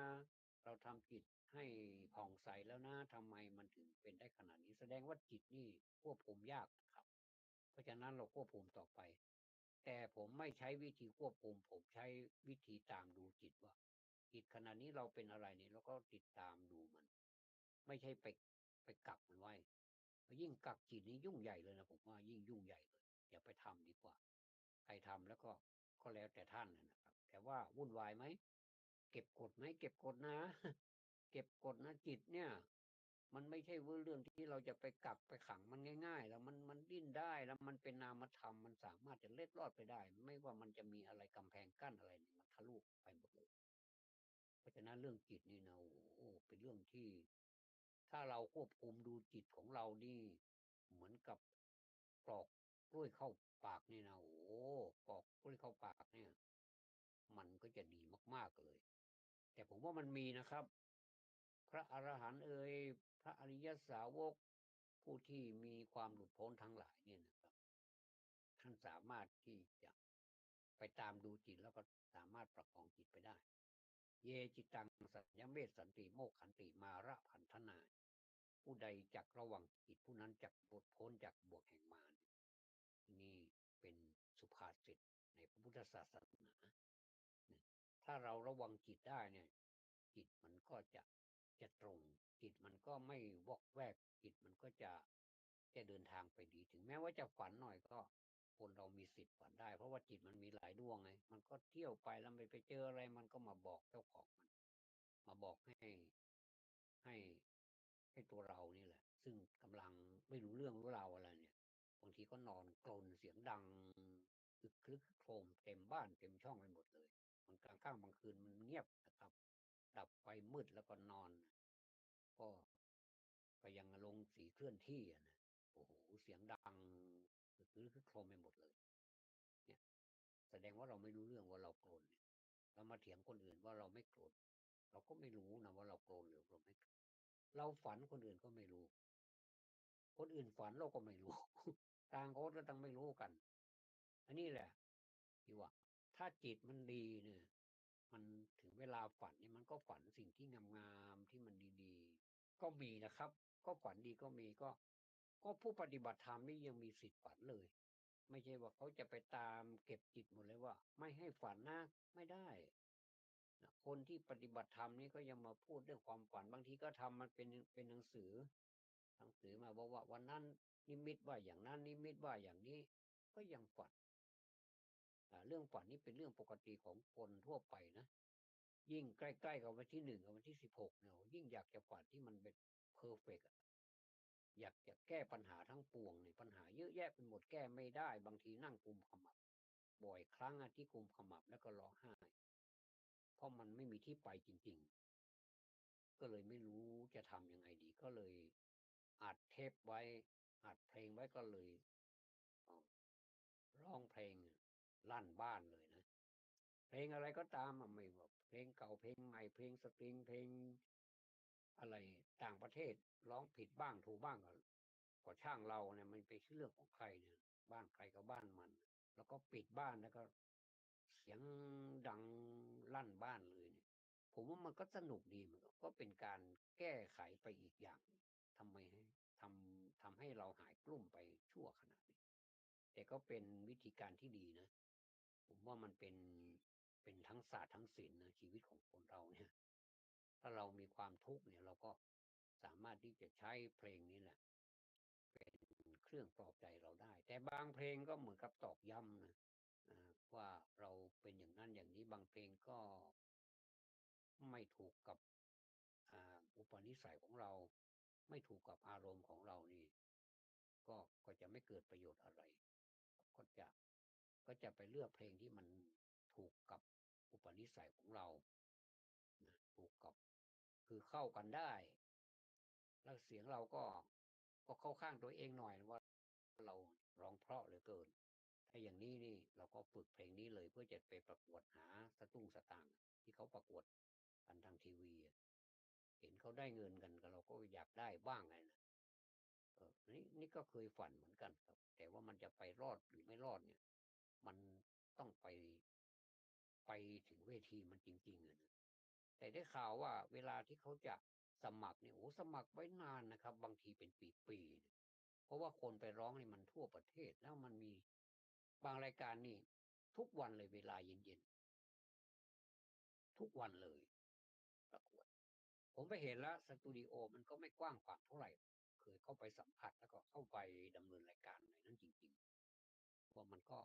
เราทำจิตให้ผ่องใสแล้วนะทำไมมันถึงเป็นได้ขนาดนี้แสดงว่าจิตนี่ควบคุมยากครับ เพราะฉะนั้นเราควบคุมต่อไปแต่ผมไม่ใช้วิธีควบคุมผมใช้วิธีตามดูจิตว่าจิตขณะนี้เราเป็นอะไรเนี่ยเราก็ติดตามดูมันไม่ใช่ไปกักมันไว้ยิ่งกักจิตนี้ยุ่งใหญ่เลยนะผมว่ายิ่งยุ่งใหญ่เลยอย่าไปทำดีกว่าใครทำแล้วก็แล้วแต่ท่านนะครับแต่ว่าวุ่นวายไหมเก็บกดไหมเก็บกดนะเก็บกดนะจิตเนี่ยมันไม่ใช่เรื่องที่เราจะไปกักไปขังมันง่ายๆแล้วมันดิ้นได้แล้วมันเป็นนามธรรมมันสามารถจะเล็ดรอดไปได้ไม่ว่ามันจะมีอะไรกำแพงกั้นอะไรนี่มันทะลุไปหมดเลยเพราะฉะนั้นเรื่องจิตนี่นะโอ้โหเป็นเรื่องที่ถ้าเราควบคุมดูจิตของเรานี่เหมือนกับปลอกกล้วยเข้าปากนี่นะโอ้โหปลอกกล้วยเข้าปากเนี่ยมันก็จะดีมากๆเลยแต่ผมว่ามันมีนะครับพระอรหันต์เอ่ยพระอริยสาวกผู้ที่มีความหลุดพ้นทั้งหลายเนี่ยนะครับท่านสามารถที่จะไปตามดูจิตแล้วก็สามารถประคองจิตไปได้เยจิตังสัญญเมตสันติโมกขันติมาระพันธนาผู้ใดจักระวังจิตผู้นั้นจักหลุดพ้นจากบ่วงแห่งมารนี่เป็นสุภาษิตในพระพุทธศาสนาถ้าเราระวังจิตได้เนี่ยจิตมันก็จะตรงจิตมันก็ไม่วอกแวกจิตมันก็จะเดินทางไปดีถึงแม้ว่าจะฝันหน่อยก็คนเรามีสิทธิ์ฝันได้เพราะว่าจิตมันมีหลายดวงไงมันก็เที่ยวไปแล้วไปเจออะไรมันก็มาบอกเจ้าของมันมาบอกให้ให้ตัวเรานี่แหละซึ่งกำลังไม่รู้เรื่องรู้ราวอะไรเนี่ยบางทีก็นอนกรนเสียงดังอึกครึกโครมเต็มบ้านเต็มช่องไปหมดเลยมันกลางค่ำบางคืนมันเงียบนะครับดับไฟมืดแล้วก็นอนก็ยังลงสีเคลื่อนที่นะโอ้โหเสียงดังคือโครมไปหมดเลยเนี่ยแสดงว่าเราไม่รู้เรื่องว่าเราโกรธเนี่ยเรามาเถียงคนอื่นว่าเราไม่โกรธเราก็ไม่รู้นะว่าเราโกรธหรือเราไม่เราฝันคนอื่นก็ไม่รู้คนอื่นฝันเราก็ไม่รู้ต่างคนก็ต้องไม่รู้กันอันนี้แหละที่ว่าถ้าจิตมันดีเนี่ยมันถึงเวลาฝันเนี่ยมันก็ฝันสิ่งที่งามๆที่มันดีๆก็มีนะครับก็ฝันดีก็มีก็ผู้ปฏิบัติธรรมนี่ยังมีสิทธิ์ฝันเลยไม่ใช่ว่าเขาจะไปตามเก็บจิตหมดเลยว่าไม่ให้ฝันนะไม่ได้นะคนที่ปฏิบัติธรรมนี่ก็ยังมาพูดเรื่องความฝันบางทีก็ทำมันเป็นหนังสือมาบอกว่าวันนั้นนิมิตว่าอย่างนั้นนิมิตว่าอย่างนี้ก็ยังฝันเรื่องฝันนี่เป็นเรื่องปกติของคนทั่วไปนะยิ่งใกล้ๆกับวันที่1กับวันที่16เนี่ยยิ่งอยากจะฝันที่มันเป็นเพอร์เฟกต์อยากจะแก้ปัญหาทั้งปวงเนี่ยปัญหาเยอะแยะเป็นหมดแก้ไม่ได้บางทีนั่งกุมขมับบ่อยครั้งที่กุมขมับแล้วก็ร้องไห้เพราะมันไม่มีที่ไปจริงๆก็เลยไม่รู้จะทำยังไงดีก็เลยอัดเทปไว้อัดเพลงไว้ก็เลยร้องเพลงลั่นบ้านเลยนะเพลงอะไรก็ตามไม่ว่าเพลงเก่าเพลงใหม่เพลงสตริงเพลงอะไรต่างประเทศร้องผิดบ้างถูกบ้างก็ช่างเราเนี่ยมันเป็นเรื่องของใครเนี่ยบ้านใครก็บ้านมันแล้วก็ปิดบ้านแล้วก็เสียงดังลั่นบ้านเลยเนี่ย ผมว่ามันก็สนุกดีมันก็เป็นการแก้ไขไปอีกอย่างทำไมให้ทำให้เราหายกลุ้มไปชั่วขณะนี้แต่ก็เป็นวิธีการที่ดีนะผมว่ามันเป็นทั้งศาสตร์ทั้งศิลป์นะชีวิตของคนเราเนี่ยถ้าเรามีความทุกข์เนี่ยเราก็สามารถที่จะใช้เพลงนี้แหละเครื่องปลอบใจเราได้แต่บางเพลงก็เหมือนกับตอกย้ำนะว่าเราเป็นอย่างนั้นอย่างนี้บางเพลงก็ไม่ถูกกับอุปนิสัยของเราไม่ถูกกับอารมณ์ของเรานี่ก็จะไม่เกิดประโยชน์อะไรก็จะก็จะไปเลือกเพลงที่มันถูกกับอุปนิสัยของเรานะถูกกับคือเข้ากันได้แล้วเสียงเราก็เข้าข้างตัวเองหน่อยว่าเราร้องเพราะเหลือเกินถ้าอย่างนี้นี่เราก็ฝึกเพลงนี้เลยเพื่อจะไปประกวดหาสตุ้งสตางค์ที่เขาประกวดกันทางทีวีเห็นเขาได้เงินกันเราก็อยากได้บ้างไงนะนี่ก็เคยฝันเหมือนกันครับแต่ว่ามันจะไปรอดหรือไม่รอดเนี่ยมันต้องไปถึงเวทีมันจริงๆนะแต่ได้ข่าวว่าเวลาที่เขาจะสมัครเนี่ยโอ้สมัครไว้นานนะครับบางทีเป็นปีๆเพราะว่าคนไปร้องนี่มันทั่วประเทศแล้วมันมีบางรายการนี่ทุกวันเลยเวลาเย็นๆทุกวันเลยประกวดผมไปเห็นแล้วสตูดิโอมันก็ไม่กว้างขวางเท่าไหร่เคยเข้าไปสัมผัสแล้วก็เข้าไปดำเนินรายการในนั้นจริงๆว่ามันก็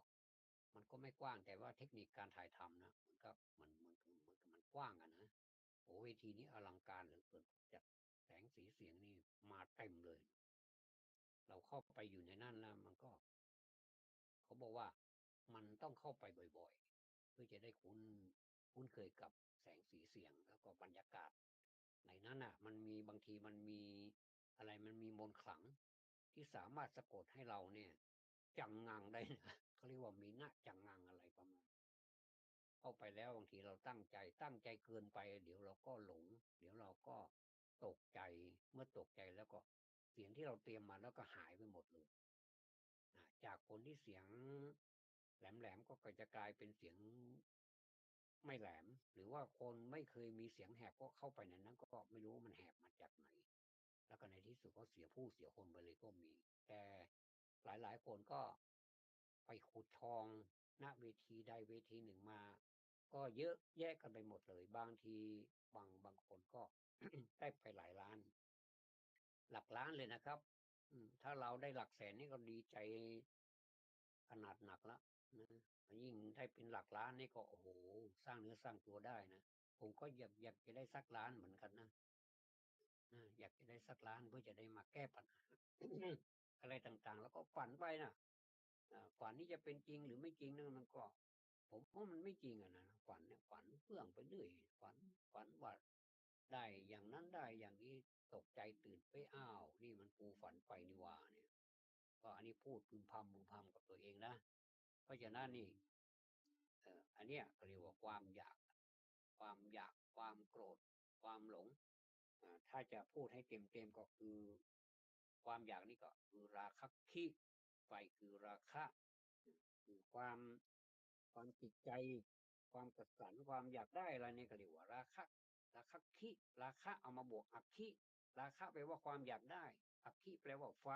ไม่กว้างแต่ว่าเทคนิคการถ่ายทำนะมันกว้างอะนะโอ้เวทีนี้อลังการเหลือเกินจัดแสงสีเสียงนี่มาเต็มเลยเราเข้าไปอยู่ในนั้นแล้วมันก็เขาบอกว่ามันต้องเข้าไปบ่อยๆเพื่อจะได้คุ้นเคยกับแสงสีเสียงแล้วก็บรรยากาศในนั้นอ่ะมันมีบางทีมันมีอะไรมันมีมนต์ขลังที่สามารถสะกดให้เราเนี่ยจังงังได้นะเขาเรียกว่ามีนะจังงังอะไรประมาณเข้าไปแล้วบางทีเราตั้งใจเกินไปเดี๋ยวเราก็หลงเดี๋ยวเราก็ตกใจเมื่อตกใจแล้วก็เสียงที่เราเตรียมมาแล้วก็หายไปหมดเลยจากคนที่เสียงแหลมๆก็จะกลายเป็นเสียงไม่แหลมหรือว่าคนไม่เคยมีเสียงแหบก็เข้าไปในนั้นก็ไม่รู้ว่ามันแหบมาจากไหนแล้วก็ในที่สุดก็เสียผู้เสียคนไปเลยก็มีแต่หลายๆคนก็ไปขุดทองณเวทีใดเวทีหนึ่งมาก็เยอะแยะกันไปหมดเลยบางทีบางคนก็ ได้ไปหลายล้านหลักล้านเลยนะครับถ้าเราได้หลักแสนนี่ก็ดีใจขนาดหนักแล้วนะยิ่งได้เป็นหลักล้านนี่ก็โอ้โหสร้างเนื้อสร้างตัวได้นะผมก็อยากจะได้สักล้านเหมือนกันนะอยากจะได้สักล้านเพื่อจะได้มาแก้ปัญหา อะไรต่างๆแล้วก็ฝันไปนะฝันนี้จะเป็นจริงหรือไม่จริงนั่นมันก็ผมว่ามันไม่จริงอะนะฝันเนี่ยฝันเพื่องไปเรื่อยฝันว่าได้อย่างนั้นได้อย่างนี้ตกใจตื่นไปอ้าวนี่มันกูฝันไปนี่หว่าเนี่ยก็อันนี้พูดพึมพำกับตัวเองนะเพราะฉะนั้นนี่อันเนี้ยก็เรียกว่าความอยากความโกรธความหลงถ้าจะพูดให้เต็มก็คือความอยากนี่ก็คือราคะคิไฟคือราคะคือความจิตใจความกระสันความอยากได้อะไรนี่ก็เรียกว่าราคะคิราคะเอามาบวกอักขิราคะแปลว่าความอยากได้อักขิแปลว่าไฟ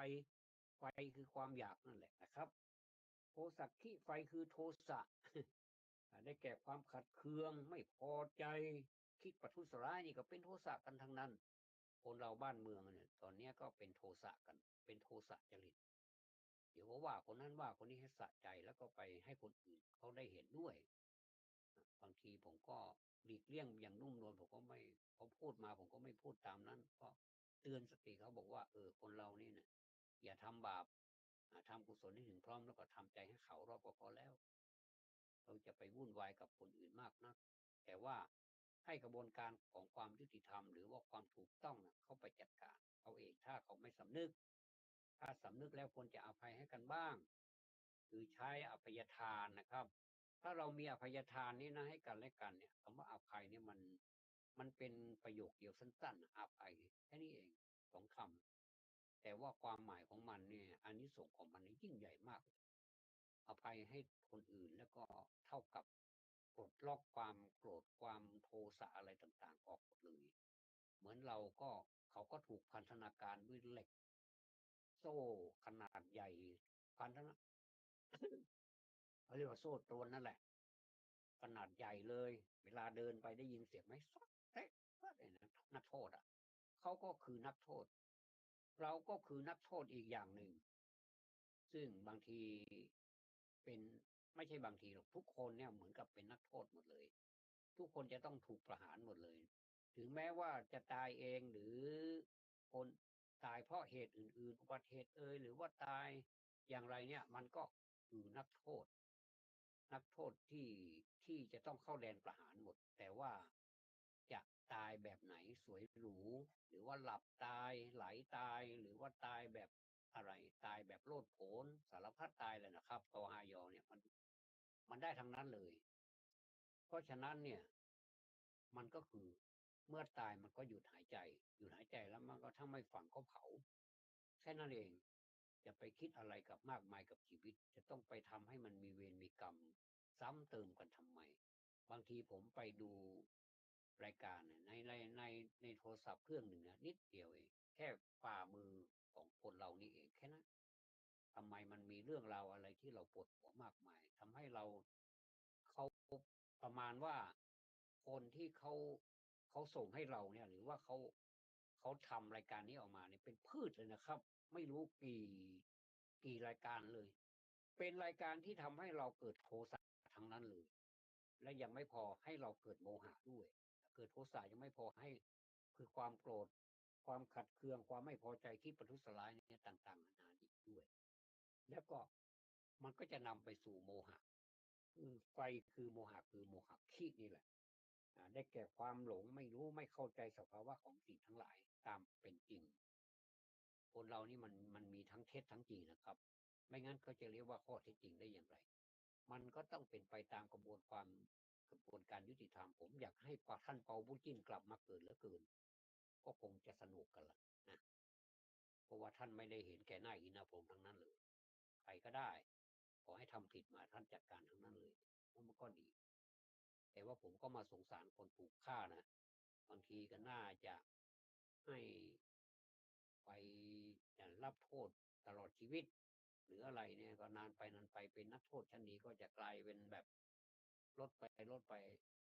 คือความอยากนั่นแหละนะครับโทสักขิไฟคือโทสะ ได้แก่ความขัดเคืองไม่พอใจคิดประทุษร้ายนี่ก็เป็นโทสะกันทั้งนั้นคนเราบ้านเมืองเนี่ยตอนนี้ก็เป็นโทสะกันเป็นโทสะจริตเดี๋ยวว่าคนนั้นว่าคนนี้ให้สะใจแล้วก็ไปให้คนอื่นเขาได้เห็นด้วยบางทีผมก็หลีกเลี่ยงอย่างนุ่มนวลผมก็ไม่เขาพูดมาผมก็ไม่พูดตามนั้นก็เตือนสติเขาบอกว่าคนเรานี่เนี่ยอย่าทำบาปทำกุศลให้ถึงพร้อมแล้วก็ทำใจให้เขารอบก็พอแล้ว เราจะไปวุ่นวายกับคนอื่นมากนักแต่ว่าให้กระบวนการของความยุติธรรมหรือว่าความถูกต้องเข้าไปจัดการเอาเองถ้าเขาไม่สำนึกถ้าสำนึกแล้วควรจะอภัยให้กันบ้างคือใช้อภัยทานนะครับถ้าเรามีอภัยทานนี้นะให้กันและกันเนี่ยคำว่าอภัยเนี่ยมันเป็นประโยคเดียวสั้นๆอภัยแค่นี้เอง2 คำแต่ว่าความหมายของมันเนี่ยอานิสงส์ของมันยิ่งใหญ่มากอภัยให้คนอื่นแล้วก็เท่ากับค ลดล็อกความโกรธความโทสะอะไรต่างๆออกหมดเลยเหมือนเราก็เขาก็ถูกพันธนาการด้วยเหล็กโซ่ขนาดใหญ่พันธนาเขาเรียกว่าโซ่ตรวนนั่นแหละขนาดใหญ่เลยเวลาเดินไปได้ยินเสียงไหมซักเอ๊ะนักโทษอ่ะเขาก็คือนักโทษเราก็คือนักโทษอีกอย่างหนึ่งซึ่งบางทีเป็นไม่ใช่บางทีหรอกทุกคนเนี่ยเหมือนกับเป็นนักโทษหมดเลยทุกคนจะต้องถูกประหารหมดเลยถึงแม้ว่าจะตายเองหรือคนตายเพราะเหตุอื่นๆอุบัติเหตุหรือว่าตายอย่างไรเนี่ยมันก็คือนักโทษที่จะต้องเข้าแดนประหารหมดแต่ว่าจะตายแบบไหนสวยหรูหรือว่าหลับตายไหลตายหรือว่าตายแบบอะไรตายแบบโลดโผนสารพัดตายเลยนะครับกอายเนี่ยมันได้ทั้งนั้นเลยเพราะฉะนั้นเนี่ยมันก็คือเมื่อตายมันก็หยุดหายใจแล้วมันก็ถ้าไม่ฝังก็เผาแค่นั้นเองจะไปคิดอะไรกับมากมายกับชีวิตจะต้องไปทำให้มันมีเวรมีกรรมซ้ำเติมกันทำไมบางทีผมไปดูรายการในโทรศัพท์เครื่องหนึ่งนะนิดเดียวเองแค่ฝ่ามือของคนเรานี่เองแค่นั้นทำไมมันมีเรื่องราวอะไรที่เราปวดหัวมากมายทำให้เราเขาประมาณว่าคนที่เขาส่งให้เราเนี่ยหรือว่าเขาทำรายการนี้ออกมาเนี่ยเป็นพืชเลยนะครับไม่รู้กี่รายการเลยเป็นรายการที่ทำให้เราเกิดโทสะทั้งนั้นเลยและยังไม่พอให้เราเกิดโมหะด้วยเกิดโทสะยังไม่พอให้คือความโกรธความขัดเคืองความไม่พอใจที่ประทุษร้ายเนี่ยต่างๆนานาอีกด้วยแล้วก็มันก็จะนำไปสู่โมหะคือไฟคือโมหะคือโมหะคินี่แหละได้แก่ความหลงไม่รู้ไม่เข้าใจสภาวะของสิ่งทั้งหลายตามเป็นจริงคนเรานี่มันมีทั้งเท็จทั้งจริงนะครับไม่งั้นเขาจะเรียกว่าข้อเท็จจริงได้อย่างไรมันก็ต้องเป็นไปตามกระบวนการยุติธรรมผมอยากให้ท่านเปาบุญจิ้นกลับมาเกิดเหลือเกินก็คงจะสนุกกันละนะเพราะว่าท่านไม่ได้เห็นแก่หน้าอินทร์พรหมทั้งนั้นเลยใครก็ได้ขอให้ทำผิดมาท่านจัดการทั้งนั้นเลยแล้วมันก็ดีแต่ว่าผมก็มาสงสารคนถูกฆ่านะบางทีก็น่าจะให้ไปรับโทษตลอดชีวิตหรืออะไรเนี่ยก็นานไปเป็นนักโทษชั้นดีก็จะกลายเป็นแบบลดไป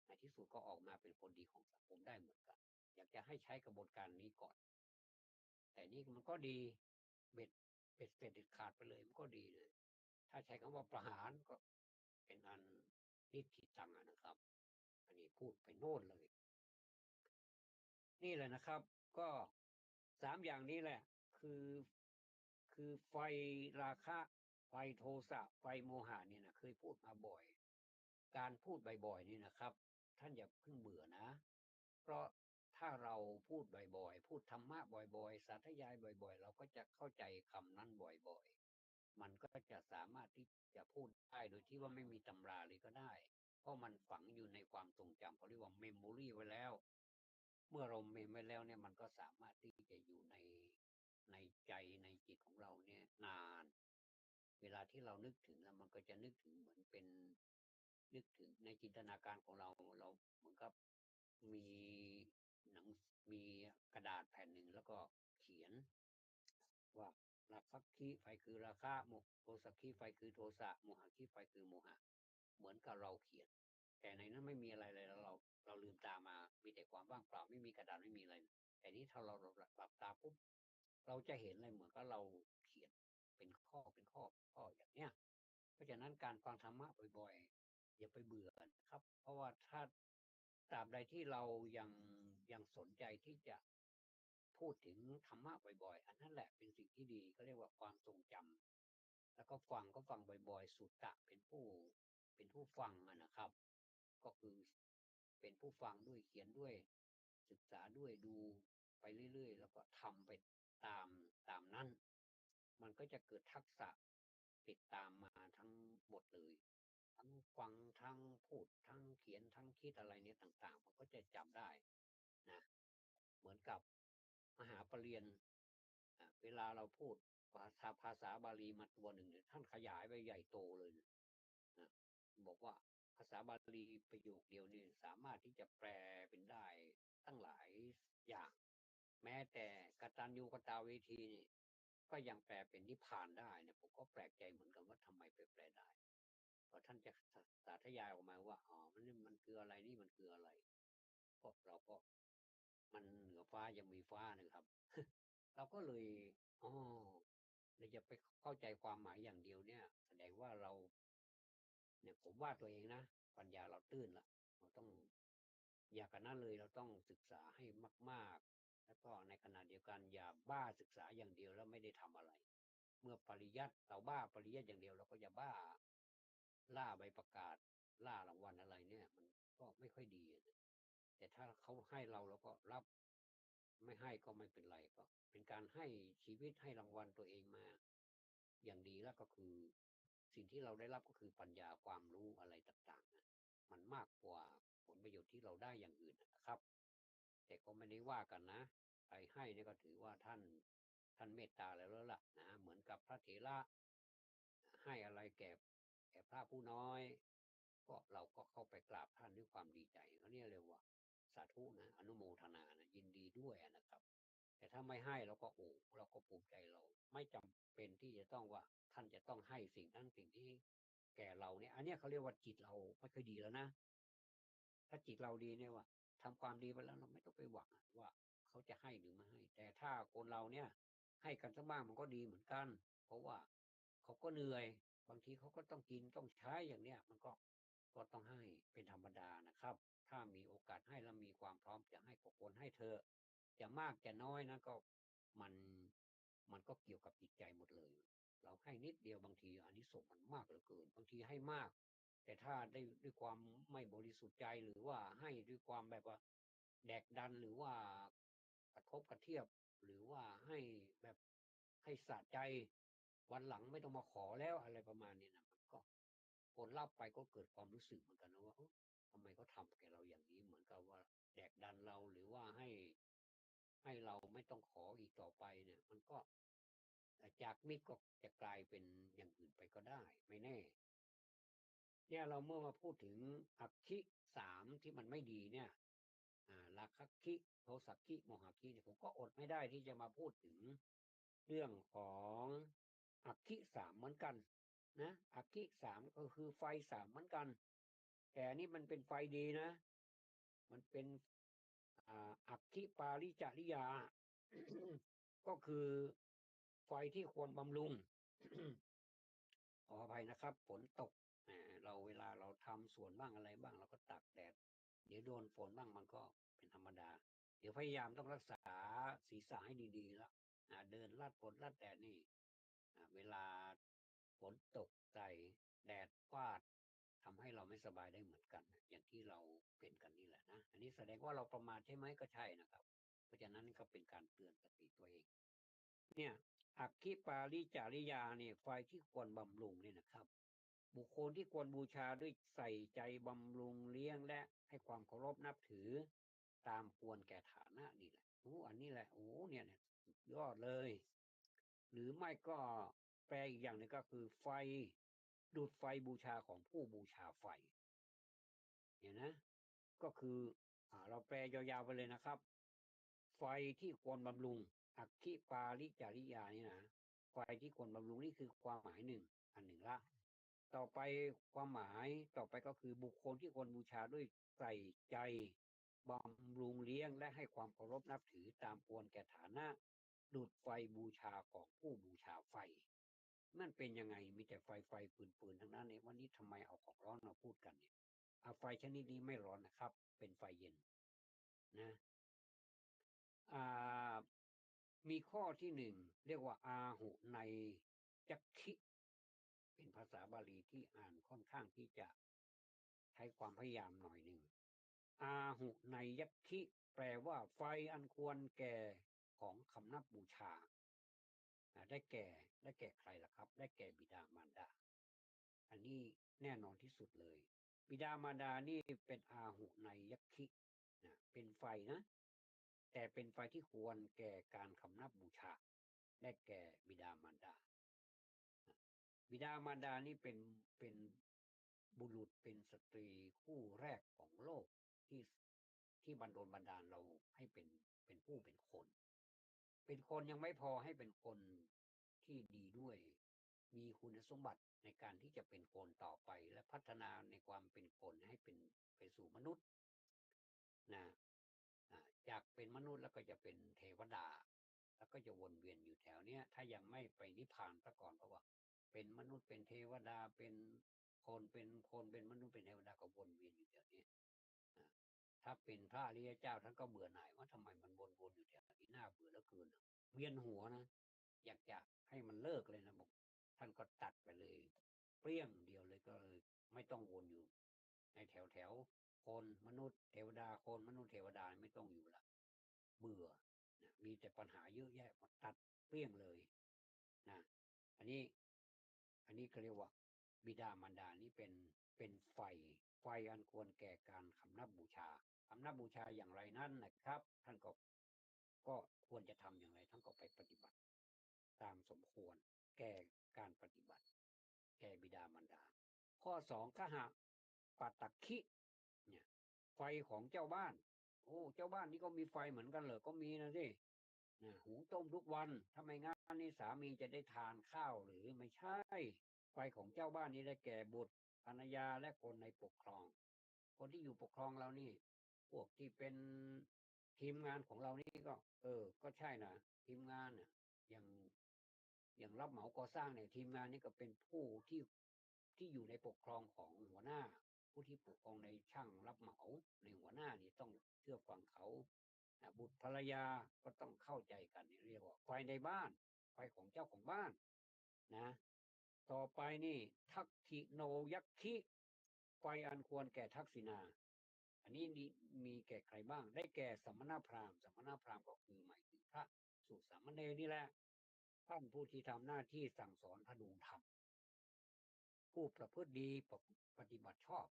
ในที่สุดก็ออกมาเป็นคนดีของสังคมได้เหมือนกันอยากจะให้ใช้กระบวนการนี้ก่อนแต่นี่มันก็ดีเบ็ดเสร็จเด็ดขาดไปเลยมันก็ดีเลยถ้าใช้คำว่าประหารก็เป็นอันนิติตังนะครับอันนี้พูดไปโน่นเลยนี่แหละนะครับก็3อย่างนี้แหละคือคือไฟราคะไฟโทสะไฟโมหะเนี่ยนะเคยพูดมาบ่อยการพูดบ่อยๆนี่นะครับท่านอย่าเพิ่งเบื่อนะเพราะถ้าเราพูดบ่อยๆพูดธรรมะบ่อยๆสาธยายบ่อยๆเราก็จะเข้าใจคำนั้นบ่อยๆมันก็จะสามารถที่จะพูดได้โดยที่ว่าไม่มีตำราเลยก็ได้เพราะมันฝังอยู่ในความทรงจำเขาเรียกว่าเมมโมรีไว้แล้วเมื่อเราเมมไว้แล้วเนี่ยมันก็สามารถที่จะอยู่ในใจในจิตของเราเนี่ยนานเวลาที่เรานึกถึงแล้วมันก็จะนึกถึงเหมือนเป็นนึกถึงในจินตนาการของเราเหมือนกับมีหนังมีกระดาษแผ่นหนึ่งแล้วก็เขียนว่าราคะคีไฟคือราคะโทสะคีไฟคือโทสะโมหะคีไฟคือโมหะเหมือนกับเราเขียนแต่ในนั้นไม่มีอะไรเลยแล้วเราลืมตามามีแต่ความว่างเปล่าไม่มีกระดาษไม่มีอะไรแต่นี้ถ้าเราหลับตาปุ๊บเราจะเห็นอะไรเหมือนกับเราเขียนเป็นข้ออย่างเนี้ยเพราะฉะนั้นการฟังธรรมะบ่อยๆอย่าไปเบื่อนะครับเพราะว่าถ้าตราบใดที่เรายังสนใจที่จะพูดถึงธรรมะบ่อยๆอันนั้นแหละเป็นสิ่งที่ดีก็เรียกว่าความทรงจำแล้วก็ฟังบ่อยๆสุตตะเป็นผู้ฟังนะครับก็คือเป็นผู้ฟังด้วยเขียนด้วยศึกษาด้วยดูไปเรื่อยๆแล้วก็ทำไปตามนั้นมันก็จะเกิดทักษะติดตามมาทั้งหมดเลยทั้งฟังทั้งพูดทั้งเขียนทั้งคิดอะไรเนี่ยต่างๆมันก็จะจำได้นะเหมือนกับมหาปรริญญาเวลาเราพูดภาษาบาลีมาตัวหนึ่งเนี่ยท่านขยายไปใหญ่โตเลยนะบอกว่า ภาษาบาลีประโยคเดียวนี่สามารถที่จะแปลเป็นได้ตั้งหลายอย่างแม้แต่กตัญญูกตเวทีนี่ก็ยังแปลเป็นนิพพานได้เนี่ยผมก็แปลกใจเหมือนกันว่าทำไมไปแปลได้พอท่านจะสาธยายออกมาว่าอ๋อมันคืออะไรนี่มันคืออะไรก็เราก็มันเหนือฟ้ายังมีฟ้านะครับเราก็เลยอ๋อเราจะไปเข้าใจความหมายอย่างเดียวเนี่ยแสดงว่าเราเนี่ยผมว่าตัวเองนะปัญญาเราตื้นละเราต้องอย่ากันนั้นเลยเราต้องศึกษาให้มากๆแล้วก็ในขณะเดียวกันอย่าบ้าศึกษาอย่างเดียวแล้วไม่ได้ทำอะไรเมื่อปริยัติเราบ้าปริยัติอย่างเดียวเราก็จะบ้าล่าใบประกาศล่ารางวัลอะไรเนี่ยมันก็ไม่ค่อยดีนะแต่ถ้าเขาให้เราก็รับไม่ให้ก็ไม่เป็นไรก็เป็นการให้ชีวิตให้รางวัลตัวเองมาอย่างดีแล้วก็คือสิ่งที่เราได้รับก็คือปัญญาความรู้อะไรต่างๆนะมันมากกว่าผลประโยชน์ที่เราได้อย่างอื่นนะครับแต่ก็ไม่ได้ว่ากันนะใครให้นี่ก็ถือว่าท่านเมตตาแล้วล่ะนะเหมือนกับพระเถระให้อะไรแก่พระผู้น้อยก็เราก็เข้าไปกราบท่านด้วยความดีใจเขาเนี่ยเรียกว่าสาธุนะอนุโมทนานะยินดีด้วยนะครับแต่ถ้าไม่ให้เราก็เราก็ภูมิใจเราไม่จำเป็นที่จะต้องว่าท่านจะต้องให้สิ่งนั้นสิ่งที่แก่เราเนี่ยอันนี้เขาเรียกว่าจิตเราไม่ค่อยดีแล้วนะถ้าจิตเราดีเนี่ยว่าทำความดีไปแล้วเราไม่ต้องไปหวังว่าเขาจะให้หรือไม่ให้แต่ถ้าคนเราเนี่ยให้กันสักบ้างมันก็ดีเหมือนกันเพราะว่าเขาก็เหนื่อยบางทีเขาก็ต้องกินต้องใช้อย่างเนี้ยมันก็ต้องให้เป็นธรรมดานะครับถ้ามีโอกาสให้แล้วมีความพร้อมจะให้ก็ควรให้เธอจะมากจะน้อยนะก็มันมันก็เกี่ยวกับจิตใจหมดเลยเราให้นิดเดียวบางทีอานิสงส์มันมากเหลือเกินบางทีให้มากแต่ถ้าได้ด้วยความไม่บริสุทธิ์ใจหรือว่าให้ด้วยความแบบว่าแดกดันหรือว่ากระทบกระเทียบหรือว่าให้แบบให้สะใจวันหลังไม่ต้องมาขอแล้วอะไรประมาณนี้นะมันก็คนรับไปก็เกิดความรู้สึกเหมือนกันนะว่าทำไมเขาทำแกเราอย่างนี้เหมือนกับว่าแดกดันเราหรือว่าให้เราไม่ต้องขออีกต่อไปเนี่ยมันก็จากมิตรก็จะกลายเป็นอย่างอื่นไปก็ได้ไม่แน่เนี่ยเราเมื่อมาพูดถึงอักขิสามที่มันไม่ดีเนี่ยราคะคิโทสักขิโมหคิเนี่ยผมก็อดไม่ได้ที่จะมาพูดถึงเรื่องของอักขิสามเหมือนกันนะอักขิสามก็คือไฟสามเหมือนกันแต่นี่มันเป็นไฟดีนะมันเป็นอักขิปาริจาริยา ก็คือไฟที่ควรบำรุง ขออภัยนะครับฝนตกเราเวลาเราทำสวนบ้างอะไรบ้างเราก็ตากแดดเดี๋ยวโดนฝนบ้างมันก็เป็นธรรมดาเดี๋ยวพยายามต้องรักษาศีรษะให้ดีๆแล้วเดินลาดฝนลาดแดดนี่เวลาฝนตกใส่แดดฟาดทำให้เราไม่สบายได้เหมือนกันอย่างที่เราเป็นกันนี่แหละนะอันนี้แสดงว่าเราประมาทใช่ไหมก็ใช่นะครับเพราะฉะนั้นก็เป็นการเตือนสติตัวเองเนี่ย อักขิปาริจาริยาเนี่ยไฟที่ควรบำรุงเนี่ยนะครับบุคคลที่ควรบูชาด้วยใส่ใจบำรุงเลี้ยงและให้ความเคารพนับถือตามควรแก่ฐานะนี่แหละอันนี้แหละเนี่ยสุดยอดเลยหรือไม่ก็แปลอีกอย่างหนึ่งก็คือไฟดูดไฟบูชาของผู้บูชาไฟเนี่ยนะก็คือเราแปลยาวๆไปเลยนะครับไฟที่ควรบำรุงอักขิปาริจาริยานี่นะไฟที่ควรบำรุงนี่คือความหมายหนึ่งอันหนึ่งละต่อไปความหมายต่อไปก็คือบุคคลที่ควรบูชาด้วยใส่ใจบำรุงเลี้ยงและให้ความเคารพนับถือตามควรแก่ฐานะดุจไฟบูชาของผู้บูชาไฟนั่นเป็นยังไงมีแต่ไฟปืนทั้งนั้นเนี่ยวันนี้ทำไมเอาของร้อนมาพูดกันเนี่ยไฟชนิดนี้ไม่ร้อนนะครับเป็นไฟเย็นนะมีข้อที่หนึ่งเรียกว่าอาหุในจักขิเป็นภาษาบาลีที่อ่านค่อนข้างที่จะใช้ความพยายามหน่อยหนึ่งอาหุในยักขิแปลว่าไฟอันควรแก่ของคำนับบูชาได้แก่ใครล่ะครับได้แก่บิดามารดาอันนี้แน่นอนที่สุดเลยบิดามารดานี่เป็นอาหุในยักขิเป็นไฟนะแต่เป็นไฟที่ควรแก่การคำนับบูชาได้แก่บิดามารดาบิดามารดานี่เป็น บุรุษเป็นสตรีคู่แรกของโลกที่บันดลบันดาลเราให้เป็นผู้เป็นคน เป็นคนยังไม่พอให้เป็นคนที่ดีด้วย มีคุณสมบัติในการที่จะเป็นคนต่อไปและพัฒนาในความเป็นคนให้เป็นไปสู่มนุษย์นะจากเป็นมนุษย์แล้วก็จะเป็นเทวดา แล้วก็จะวนเวียนอยู่แถวเนี้ยถ้ายังไม่ไปนิพพานซะก่อนเพราะว่าเป็นมนุษย์เป็นเทวดาเป็นคนเป็นมนุษย์เป็นเทวดาก็วนเวียนอยู่แถวนี้ถ้าเป็นพระอริยเจ้าท่านก็เบื่อหน่ายว่าทำไมมันวนอยู่แถวนี้น่าเบื่อเหลือเกินเวียนหัวนะอยากจะให้มันเลิกเลยนะบอกท่านก็ตัดไปเลยเปรี้ยงเดียวเลยก็เลยไม่ต้องวนอยู่ในแถวคนมนุษย์เทวดาคนมนุษย์เทวดาไม่ต้องอยู่ละเบื่อนะมีแต่ปัญหาเยอะแยะมาตัดเปรี้ยงเลยนะอันนี้เขาเรียกว่าบิดามารดานี่เป็นไฟอันควรแก่การคำนับบูชาคำนับบูชาอย่างไรนั้นนะครับท่านก็ควรจะทำอย่างไรท่านก็ไปปฏิบัติตามสมควรแก่การปฏิบัติแก่บิดามารดาข้อ2ขหะปัตตคิเนี่ยไฟของเจ้าบ้านโอ้เจ้าบ้านนี่ก็มีไฟเหมือนกันเหรอก็มีนะสิหุงต้มทุกวันทำไมงั้นนี่สามีจะได้ทานข้าวหรือไม่ใช่ไฟของเจ้าบ้านนี้ได้แก่บุตรภรรยาและคนในปกครองคนที่อยู่ปกครองเรานี่พวกที่เป็นทีมงานของเรานี่ก็ก็ใช่นะทีมงานเนี่ยอย่างรับเหมาก่อสร้างเนี่ยทีมงานนี่ก็เป็นผู้ที่อยู่ในปกครองของหัวหน้าผู้ที่ปกครองในช่างรับเหมาในหัวหน้านี่ต้องเชื่อฟังเขาบุตรภรรยาก็ต้องเข้าใจกันเรียกว่าไฟในบ้านไฟของเจ้าของบ้านนะต่อไปนี่ทักขิโนยักขิไฟอันควรแก่ทักษิณาอันนี้มีแก่ใครบ้างได้แก่สมณพราหมณ์สมณพราหมณ์ก็คือหมายถึงพระสุสามเณรนี่แหละท่านผู้ที่ทำหน้าที่สั่งสอนพดุงธรรมผู้ประพฤติดีปฏิบัติชอบ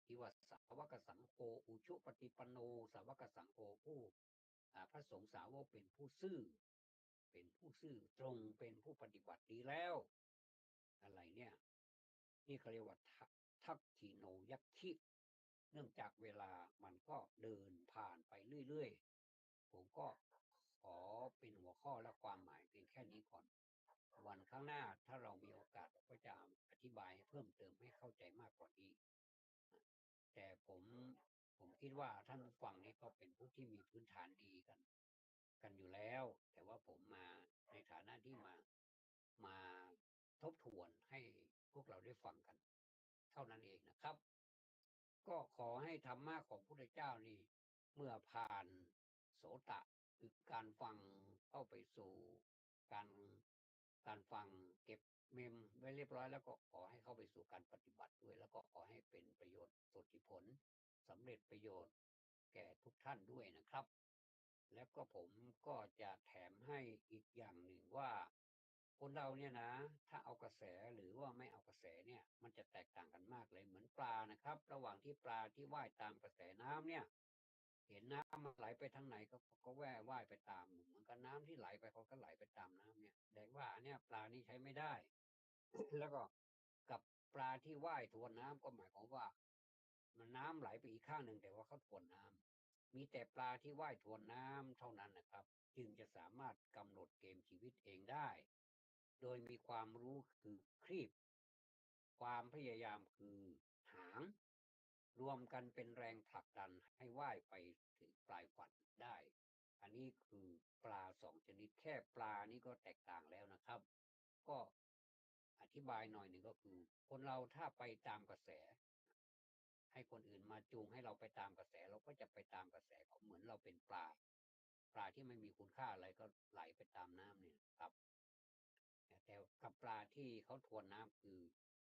ที่ว่าสาวกสังโฆอุชุปฏิปันโนสาวกสังโฆผู้พระสงฆ์สาวกเป็นผู้ซื่อตรงเป็นผู้ปฏิบัติดีแล้วอะไรเนี่ยนี่เขาเรียกว่าทักขิโนยักขิเนื่องจากเวลามันก็เดินผ่านไปเรื่อยๆผมก็ขอเป็นหัวข้อและความหมายเพียงแค่นี้ก่อนวันข้างหน้าถ้าเรามีโอกาสเราก็จะอธิบายเพิ่มเติมให้เข้าใจมากกว่านี้แต่ผมคิดว่าท่านผู้ฟังนี่ก็เป็นผู้ที่มีพื้นฐานดีกันอยู่แล้วแต่ว่าผมมาในฐานะที่มาทบทวนให้พวกเราได้ฟังกันเท่านั้นเองนะครับก็ขอให้ธรรมะของพระพุทธเจ้านี่เมื่อผ่านโสตะคือการฟังเข้าไปสู่การฟังเก็บเมมไว้เรียบร้อยแล้วก็ขอให้เข้าไปสู่การปฏิบัติด้วยแล้วก็ขอให้เป็นประโยชน์สุทธิผลสำเร็จประโยชน์แก่ทุกท่านด้วยนะครับแล้วก็ผมก็จะแถมให้อีกอย่างหนึ่งว่าคนเราเนี่ยนะถ้าเอากระแสหรือว่าไม่เอากระแสเนี่ยมันจะแตกต่างกันมากเลยเหมือนปลานะครับระหว่างที่ปลาที่ว่ายตามกระแสน้ำเนี่ยเห็นน้ำมันไหลไปทางไหนก็ว่ายไปตามเหมือนกับน้ำที่ไหลไปเขาก็ไหลไปตามน้ำเนี่ยแสดงว่าเนี่ยปลานี่ใช้ไม่ได้ แล้วก็กับปลาที่ว่ายทวนน้ำก็หมายความว่ามันน้ำไหลไปอีกข้างหนึ่งแต่ว่าเขาทวนน้ำมีแต่ปลาที่ว่ายทวนน้ำเท่านั้นนะครับจึงจะสามารถกำหนดเกมชีวิตเองได้โดยมีความรู้คือครีบความพยายามคือหางรวมกันเป็นแรงผลักดันให้ว่ายไปถึงปลายฝันได้อันนี้คือปลา2 ชนิดแค่ปลานี่ก็แตกต่างแล้วนะครับก็อธิบายหน่อยหนึ่งก็คือคนเราถ้าไปตามกระแสให้คนอื่นมาจูงให้เราไปตามกระแสเราก็จะไปตามกระแสเขาเหมือนเราเป็นปลาที่ไม่มีคุณค่าอะไรก็ไหลไปตามน้ำเนี่ยครับแต่กับปลาที่เขาทวนน้ำคือ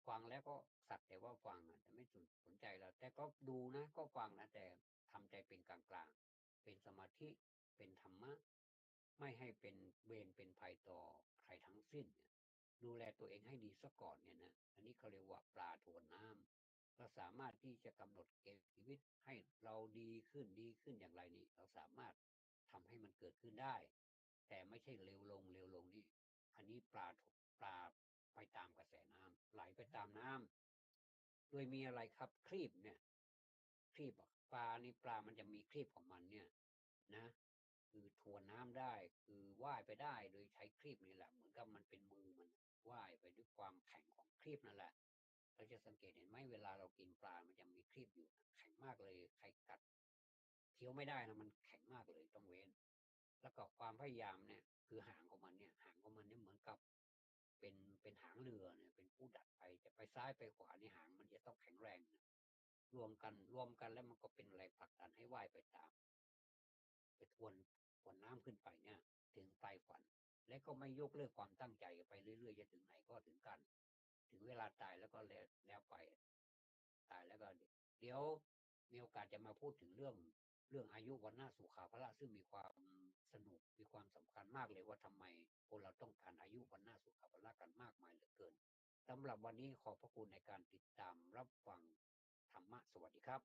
ฟังแล้วก็สักแต่ว่าฟังแต่ไม่สนใจเราแต่ก็ดูนะก็ฟังนะแต่ทำใจเป็นกลางๆเป็นสมาธิเป็นธรรมะไม่ให้เป็นเวรเป็นภัยต่อใครทั้งสิ้นดูแลตัวเองให้ดีซะก่อนเนี่ยนะอันนี้เขาเรียกว่าปลาทวนน้ำเราสามารถที่จะกำหนดเกณฑ์ชีวิตให้เราดีขึ้นอย่างไรนี่เราสามารถทำให้มันเกิดขึ้นได้แต่ไม่ใช่เร็วลงนี่อันนี้ปลาไปตามกระแสน้ำไหลไปตามน้ำ โดยมีอะไรครับครีบเนี่ยครีบปลานี่ปลามันจะมีครีบของมันเนี่ยนะคือทวนน้ำได้คือว่ายไปได้โดยใช้ครีบนี่แหละเหมือนกับมันเป็นมือมันว่ายไปด้วยความแข็งของครีบนั่นแหละเราจะสังเกตเห็นไหมเวลาเรากินปลามันจะมีครีบอยู่แข็งมากเลยใครกัดเคี้ยวไม่ได้นะมันแข็งมากเลยต้องเว้นแล้วก็ความพยายามเนี่ยคือหางของมันเนี่ยหางของมันเนี่ยเหมือนกับเป็นหางเรือเนี่ยเป็นผู้ดัดไปจะไปซ้ายไปขวาในหางมันจะต้องแข็งแรงนะรวมกันแล้วมันก็เป็นแรงผลักดันให้ว่ายไปตามไปทวนน้ำขึ้นไปเนี่ยถึงปลายฝันและก็ไม่ยกเลิกความตั้งใจไปเรื่อยๆจะถึงไหนก็ถึงกันถึงเวลาตายแล้วก็แล้วไปตายแล้วก็เดี๋ยวมีโอกาสจะมาพูดถึงเรื่องอายุวันหน้าสุขาภละซึ่งมีความสนุกมีความสำคัญมากเลยว่าทำไมคนเราต้องการอายุวันหน้าสุขาภละกันมากมายเหลือเกินสำหรับวันนี้ขอบพระคุณในการติดตามรับฟังธรรมะสวัสดีครับ